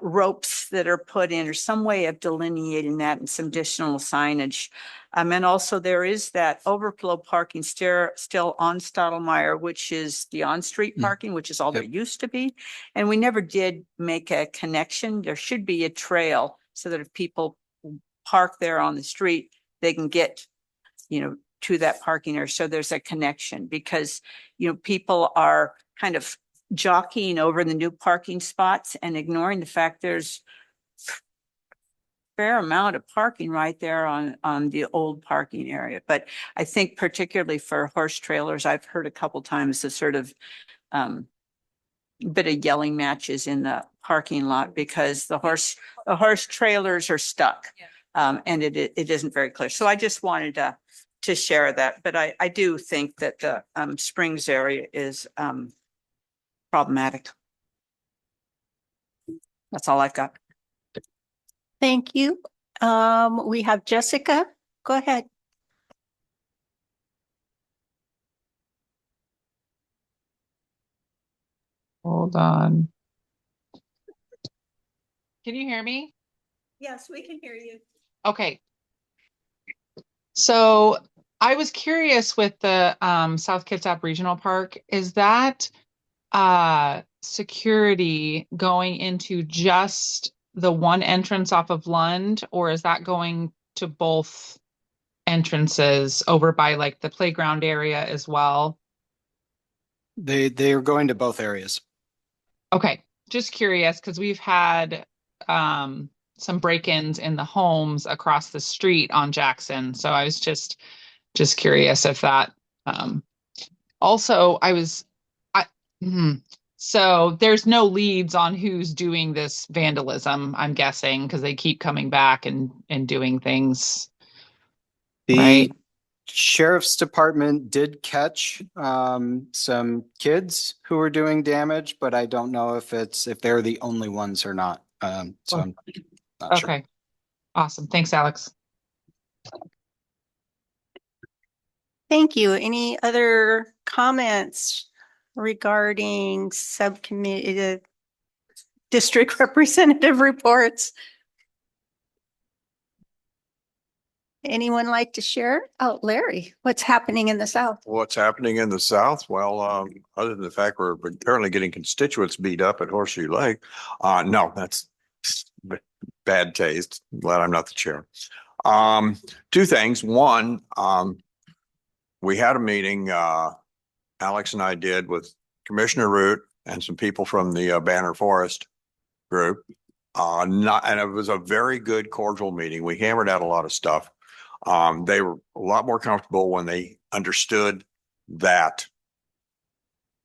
ropes that are put in or some way of delineating that and some additional signage. And also there is that overflow parking still on Stottlemyre, which is the on-street parking, which is all there used to be. And we never did make a connection. There should be a trail so that if people park there on the street, they can get, to that parking area. So there's a connection because, people are kind of jockeying over the new parking spots and ignoring the fact there's fair amount of parking right there on the old parking area. But I think particularly for horse trailers, I've heard a couple times the sort of bit of yelling matches in the parking lot because the horse trailers are stuck. And it isn't very clear. So I just wanted to share that. But I do think that the Springs area is problematic. That's all I've got. Thank you. We have Jessica. Go ahead. Hold on. Can you hear me? Yes, we can hear you. Okay. So I was curious with the South Kitsap Regional Park, is that security going into just the one entrance off of Lund, or is that going to both entrances over by like the playground area as well? They are going to both areas. Okay, just curious because we've had some break-ins in the homes across the street on Jackson. So I was just curious if that also so there's no leads on who's doing this vandalism, I'm guessing, because they keep coming back and doing things. The right? sheriff's department did catch some kids who were doing damage, but I don't know if they're the only ones or not. So I'm not sure. Okay. Awesome. Thanks, Alex. Thank you. Any other comments regarding subcommittee, district representative reports? Anyone like to share? Oh, Larry, what's happening in the South? What's happening in the South? Well, other than the fact we're currently getting constituents beat up at Horseshoe Lake, no, that's bad taste. Glad I'm not the chair. Two things. One, we had a meeting, Alex and I did with Commissioner Root and some people from the Banner Forest group. And it was a very good, cordial meeting. We hammered out a lot of stuff. They were a lot more comfortable when they understood that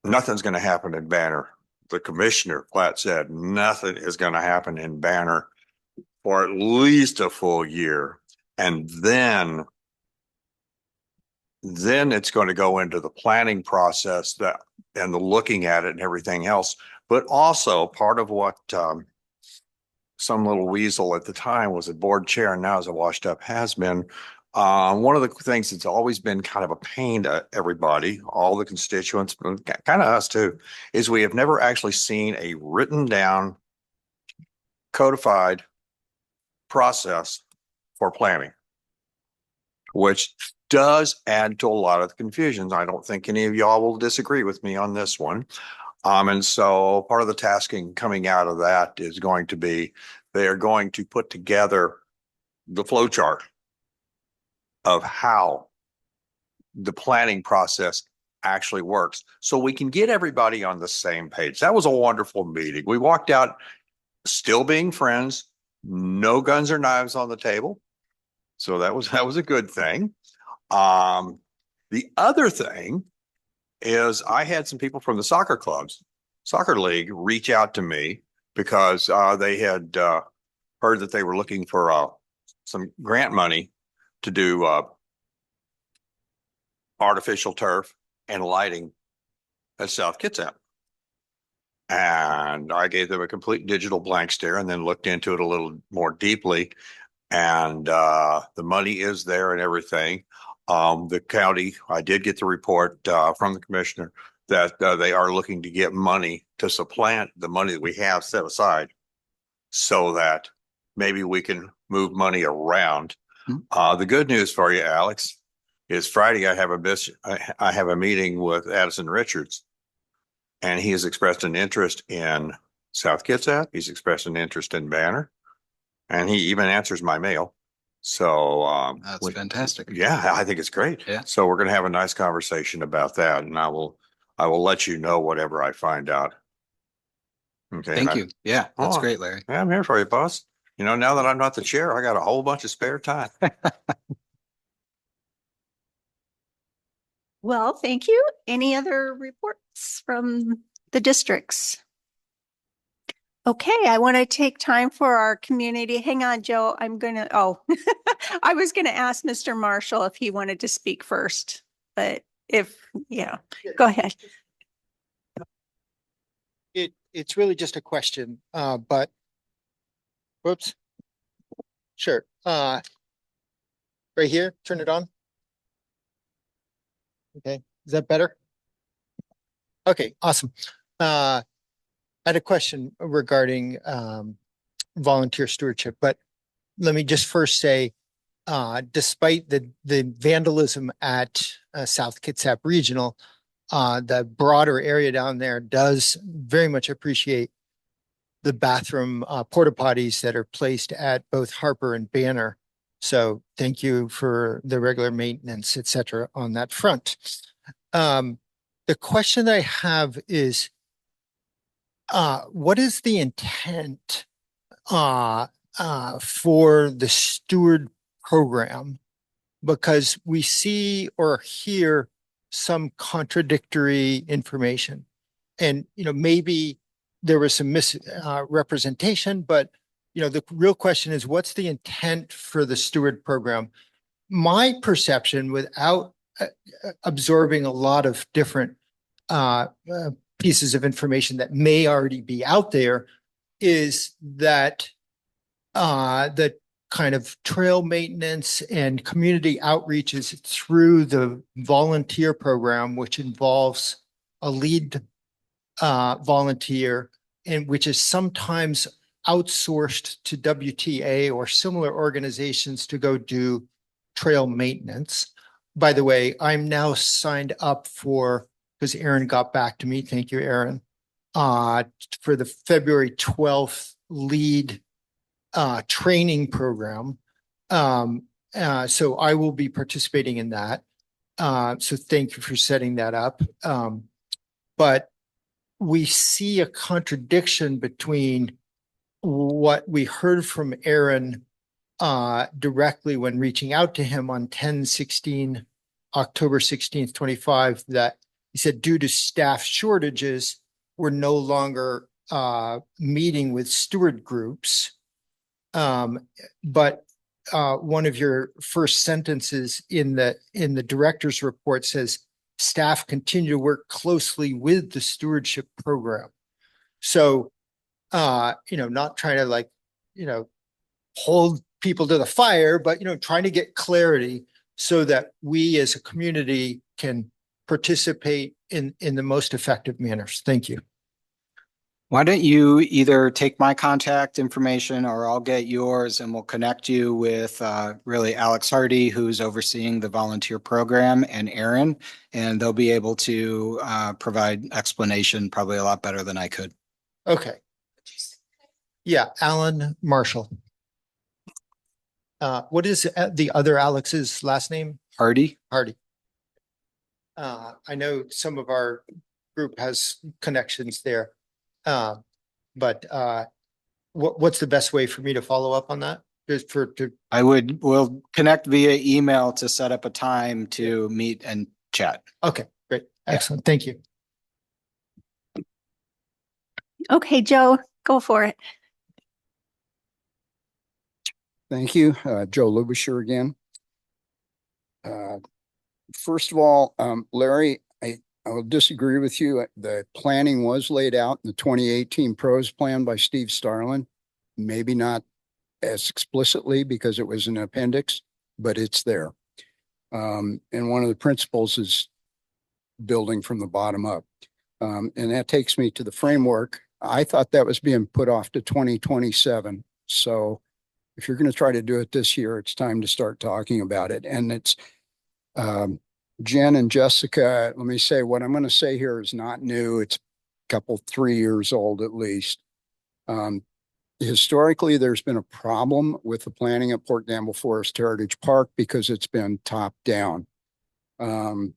nothing's going to happen in Banner. The commissioner flat said nothing is going to happen in Banner for at least a full year. And then it's going to go into the planning process that and the looking at it and everything else. But also part of what some little weasel at the time was a board chair and now is a washed up has been. One of the things that's always been kind of a pain to everybody, all the constituents, kind of us too, is we have never actually seen a written down, codified process for planning, which does add to a lot of the confusions. I don't think any of y'all will disagree with me on this one. And so part of the tasking coming out of that is going to be, they are going to put together the flow chart of how the planning process actually works so we can get everybody on the same page. That was a wonderful meeting. We walked out still being friends, no guns or knives on the table. So that was a good thing. The other thing is I had some people from the soccer league reach out to me because they had heard that they were looking for some grant money to do artificial turf and lighting at South Kitsap. And I gave them a complete digital blank stare and then looked into it a little more deeply. And the money is there and everything. The county, I did get the report from the commissioner that they are looking to get money to supplant the money that we have set aside so that maybe we can move money around. The good news for you, Alex, is Friday I have a meeting with Addison Richards, and he has expressed an interest in South Kitsap. He's expressed an interest in Banner, and he even answers my mail. So that's fantastic. Yeah, I think it's great. Yeah. So we're going to have a nice conversation about that, and I will let you know whatever I find out. Okay. Thank you. Yeah, that's great, Larry. Yeah, I'm here for you, boss. You know, now that I'm not the chair, I got a whole bunch of spare time. Well, thank you. Any other reports from the districts? Okay, I want to take time for our community. Hang on, Joe. I was going to ask Mr. Marshall if he wanted to speak first, but go ahead. It's really just a question, but whoops. Sure. Right here, turn it on. Okay, is that better? Okay, awesome. I had a question regarding volunteer stewardship, but let me just first say, despite the vandalism at South Kitsap Regional, the broader area down there does very much appreciate the bathroom porta potties that are placed at both Harper and Banner. So thank you for the regular maintenance, et cetera, on that front. The question I have is, what is the intent for the steward program? Because we see or hear some contradictory information, and maybe there was some misrepresentation, but the real question is, what's the intent for the steward program? My perception, without absorbing a lot of different pieces of information that may already be out there, is that the kind of trail maintenance and community outreaches through the volunteer program, which involves a lead volunteer, and which is sometimes outsourced to WTA or similar organizations to go do trail maintenance. By the way, I'm now signed up for, because Aaron got back to me, thank you, Aaron, for the February 12th lead training program. So I will be participating in that. So thank you for setting that up. But we see a contradiction between what we heard from Aaron directly when reaching out to him on October 16th, 25, that he said due to staff shortages, we're no longer meeting with steward groups. But one of your first sentences in the director's report says staff continue to work closely with the stewardship program. So, not trying to hold people to the fire, but, trying to get clarity so that we as a community can participate in the most effective manners. Thank you. Why don't you either take my contact information or I'll get yours and we'll connect you with really Alex Hardy, who's overseeing the volunteer program, and Aaron, and they'll be able to provide explanation probably a lot better than I could. Okay. Yeah, Alan Marshall. What is the other Alex's last name? Hardy. Hardy. I know some of our group has connections there. But what's the best way for me to follow up on that? We'll connect via email to set up a time to meet and chat. Okay, great. Excellent. Thank you. Okay, Joe, go for it. Thank you. Joe Lubisher again. First of all, Larry, I will disagree with you. The planning was laid out in the 2018 PROS plan by Steve Starlin. Maybe not as explicitly because it was an appendix, but it's there. And one of the principles is building from the bottom up. And that takes me to the framework. I thought that was being put off to 2027. So if you're going to try to do it this year, it's time to start talking about it. And it's Jen and Jessica, let me say, what I'm going to say here is not new. It's a couple, 3 years old at least. Historically, there's been a problem with the planning at Port Gamble Forest Heritage Park because it's been top down. And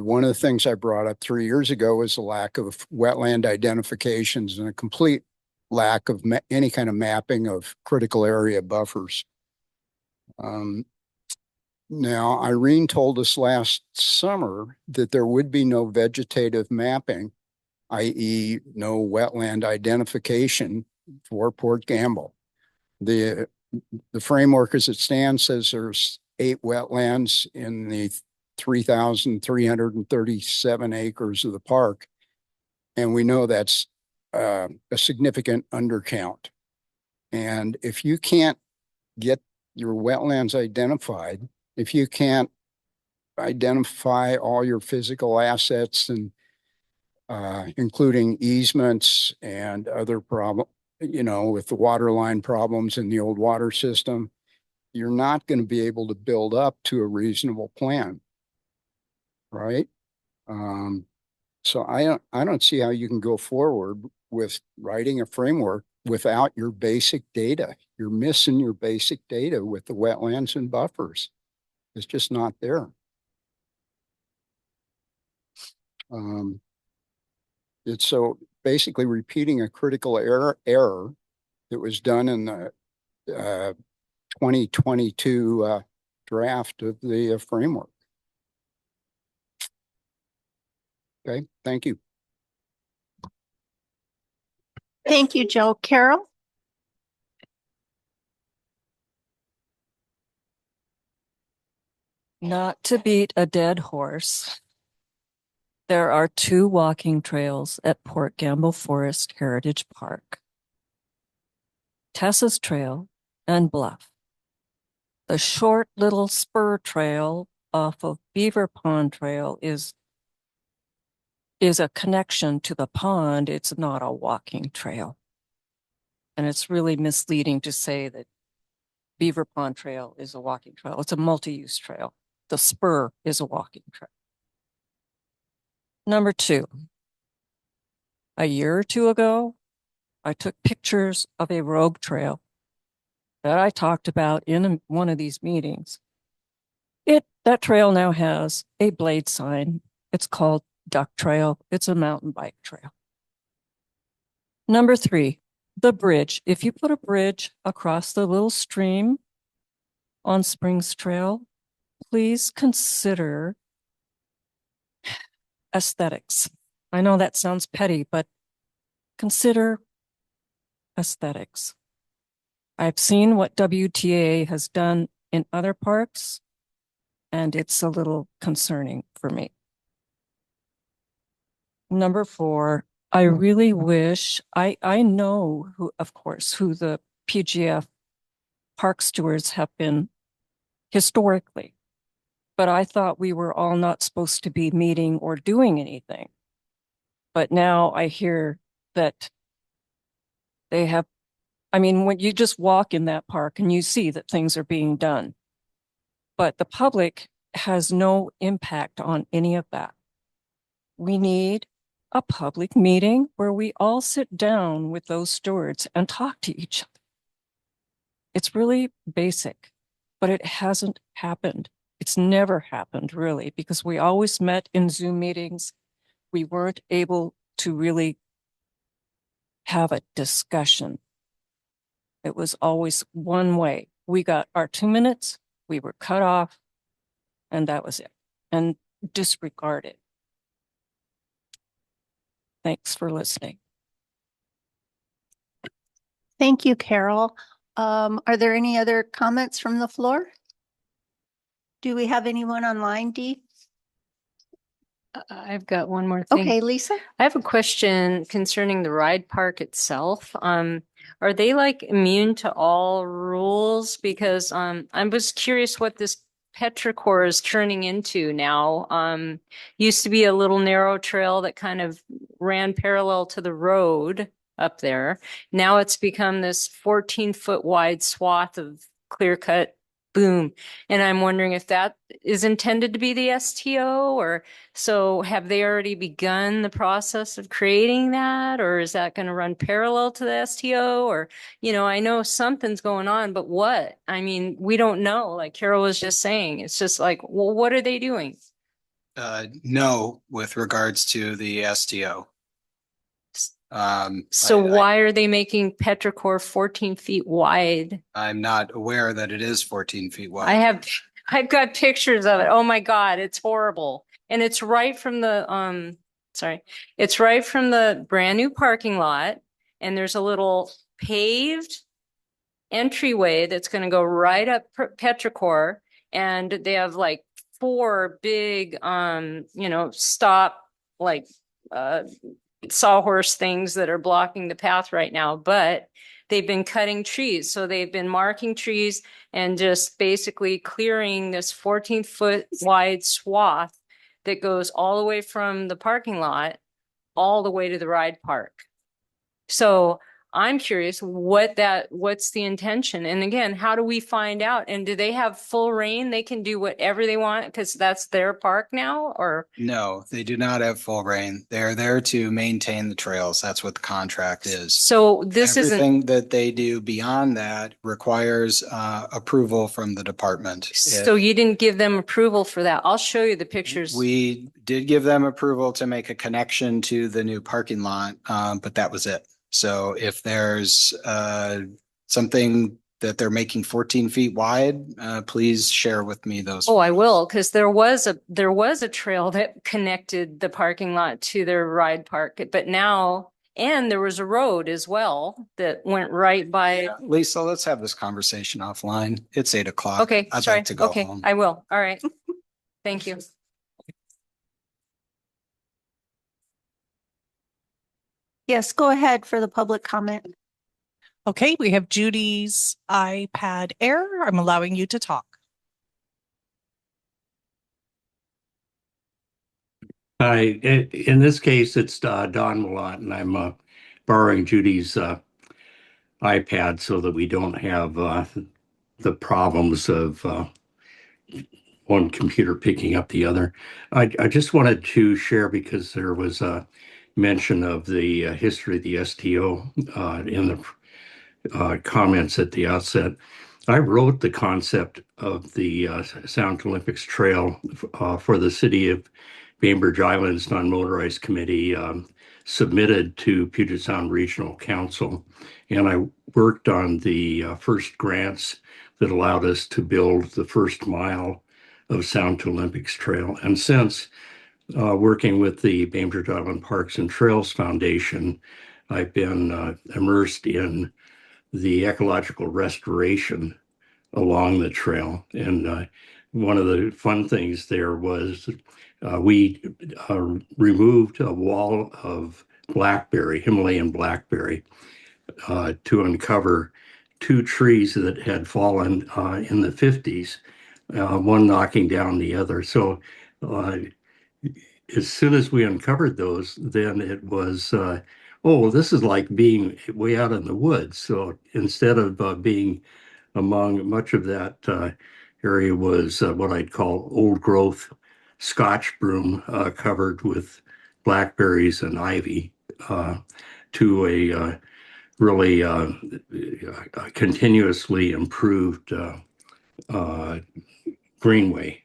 one of the things I brought up 3 years ago was the lack of wetland identifications and a complete lack of any kind of mapping of critical area buffers. Now, Irene told us last summer that there would be no vegetative mapping, i.e. no wetland identification for Port Gamble. The framework as it stands says there's 8 wetlands in the 3,337 acres of the park. And we know that's a significant undercount. And if you can't get your wetlands identified, if you can't identify all your physical assets and including easements and other problems, with the water line problems in the old water system, you're not going to be able to build up to a reasonable plan, right? So I don't see how you can go forward with writing a framework without your basic data. You're missing your basic data with the wetlands and buffers. It's just not there. It's so basically repeating a critical error that was done in the 2022 draft of the framework. Okay, thank you. Thank you, Joe. Carol? Not to beat a dead horse, there are 2 walking trails at Port Gamble Forest Heritage Park. Tessa's Trail and Bluff. The short little spur trail off of Beaver Pond Trail is a connection to the pond. It's not a walking trail. And it's really misleading to say that Beaver Pond Trail is a walking trail. It's a multi-use trail. The spur is a walking trail. Number 2, a year or 2 ago, I took pictures of a rogue trail that I talked about in one of these meetings. That trail now has a blade sign. It's called Duck Trail. It's a mountain bike trail. Number 3, the bridge. If you put a bridge across the little stream on Springs Trail, please consider aesthetics. I know that sounds petty, but consider aesthetics. I've seen what WTA has done in other parks, and it's a little concerning for me. Number 4, I really wish, I know who, of course, who the PGF park stewards have been historically, but I thought we were all not supposed to be meeting or doing anything. But now I hear that they have, I mean, when you just walk in that park and you see that things are being done, but the public has no impact on any of that. We need a public meeting where we all sit down with those stewards and talk to each other. It's really basic, but it hasn't happened. It's never happened, really, because we always met in Zoom meetings. We weren't able to really have a discussion. It was always one way. We got our 2 minutes, we were cut off, and that was it, and disregarded. Thanks for listening. Thank you, Carol. Are there any other comments from the floor? Do we have anyone online, Dee? I've got one more thing. Okay, Lisa? I have a question concerning the ride park itself. Are they like immune to all rules? Because I was curious what this petrichor is turning into now. Used to be a little narrow trail that kind of ran parallel to the road up there. Now it's become this 14-foot wide swath of clear cut boom. And I'm wondering if that is intended to be the STO, or so have they already begun the process of creating that, or is that going to run parallel to the STO? Or, I know something's going on, but what? I mean, we don't know. Like Carol was just saying, it's just like, well, what are they doing? No, with regards to the STO. So why are they making petrichor 14 feet wide? I'm not aware that it is 14 feet wide. I've got pictures of it. Oh my God, it's horrible. And it's right from the, it's right from the brand new parking lot. And there's a little paved entryway that's going to go right up petrichor. And they have like 4 big, stop, like, sawhorse things that are blocking the path right now, but they've been cutting trees. So they've been marking trees and just basically clearing this 14-foot wide swath that goes all the way from the parking lot all the way to the ride park. So I'm curious what's the intention? And again, how do we find out? And do they have full reign? They can do whatever they want because that's their park now, or? No, they do not have full reign. They're there to maintain the trails. That's what the contract is. So this Everything that they do beyond that requires approval from the department. So you didn't give them approval for that. I'll show you the pictures. We did give them approval to make a connection to the new parking lot, but that was it. So if there's something that they're making 14 feet wide, please share with me those. Oh, I will, because there was a trail that connected the parking lot to their ride park, but now, and there was a road as well that went right by. Yeah. Lisa, let's have this conversation offline. It's 8 o'clock. Okay, I'd sorry. like to go Okay, home. I will. All right. Thank you. Yes, go ahead for the public comment. Okay, we have Judy's iPad Air. I'm allowing you to talk. Hi, in this case, it's Don Malott, and I'm borrowing Judy's iPad so that we don't have the problems of one computer picking up the other. I just wanted to share because there was a mention of the history of the STO in the comments at the outset. I wrote the concept of the Sound Olympics Trail for the city of Bainbridge Island's non-motorized committee, submitted to Puget Sound Regional Council. And I worked on the first grants that allowed us to build the first mile of Sound to Olympics Trail. And since working with the Bainbridge Island Parks and Trails Foundation, I've been immersed in the ecological restoration along the trail. And one of the fun things there was we removed a wall of blackberry, Himalayan blackberry, to uncover two trees that had fallen in the 50s, one knocking down the other. So as soon as we uncovered those, then it was, oh, this is like being way out in the woods. So instead of being among much of that area was what I'd call old growth Scotch broom covered with blackberries and ivy to a really continuously improved greenway.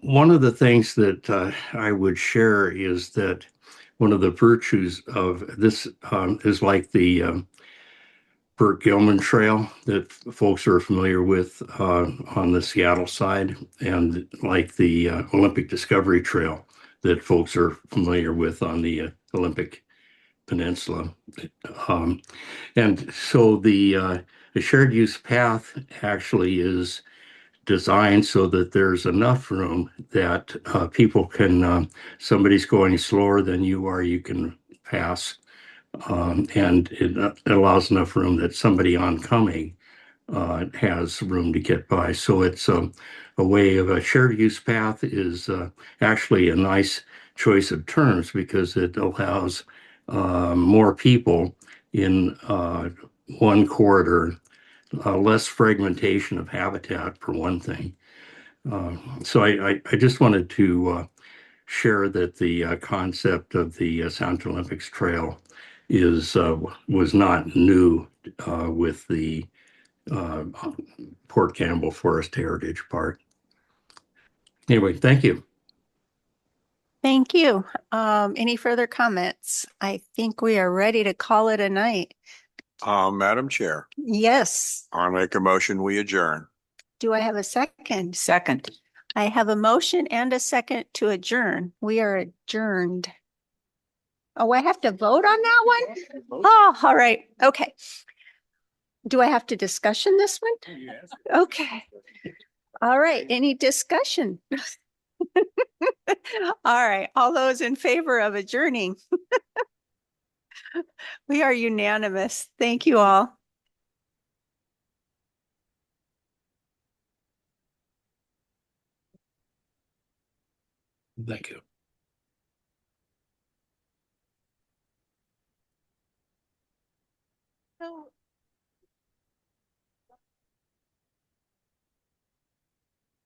One of the things that I would share is that one of the virtues of this is like the Burt Gilman Trail that folks are familiar with on the Seattle side, and like the Olympic Discovery Trail that folks are familiar with on the Olympic Peninsula. And so the shared use path actually is designed so that there's enough room that people can, somebody's going slower than you are, you can pass. And it allows enough room that somebody oncoming has room to get by. So it's a way of a shared use path is actually a nice choice of terms because it allows more people in one corridor, less fragmentation of habitat for one thing. So I just wanted to share that the concept of the Sound to Olympics Trail is was not new with the Port Campbell Forest Heritage Park. Anyway, thank you. Thank you. Any further comments? I think we are ready to call it a night. Madam Chair, Yes. I make a motion, we adjourn. Do I have a second? Second. I have a motion and a second to adjourn. We are adjourned. Oh, I have to vote on that one? Oh, all right. Okay. Do I have to discussion this one? Yes. Okay. All right. Any discussion? All right. All those in favor of adjourning? We are unanimous. Thank you all. Thank you. So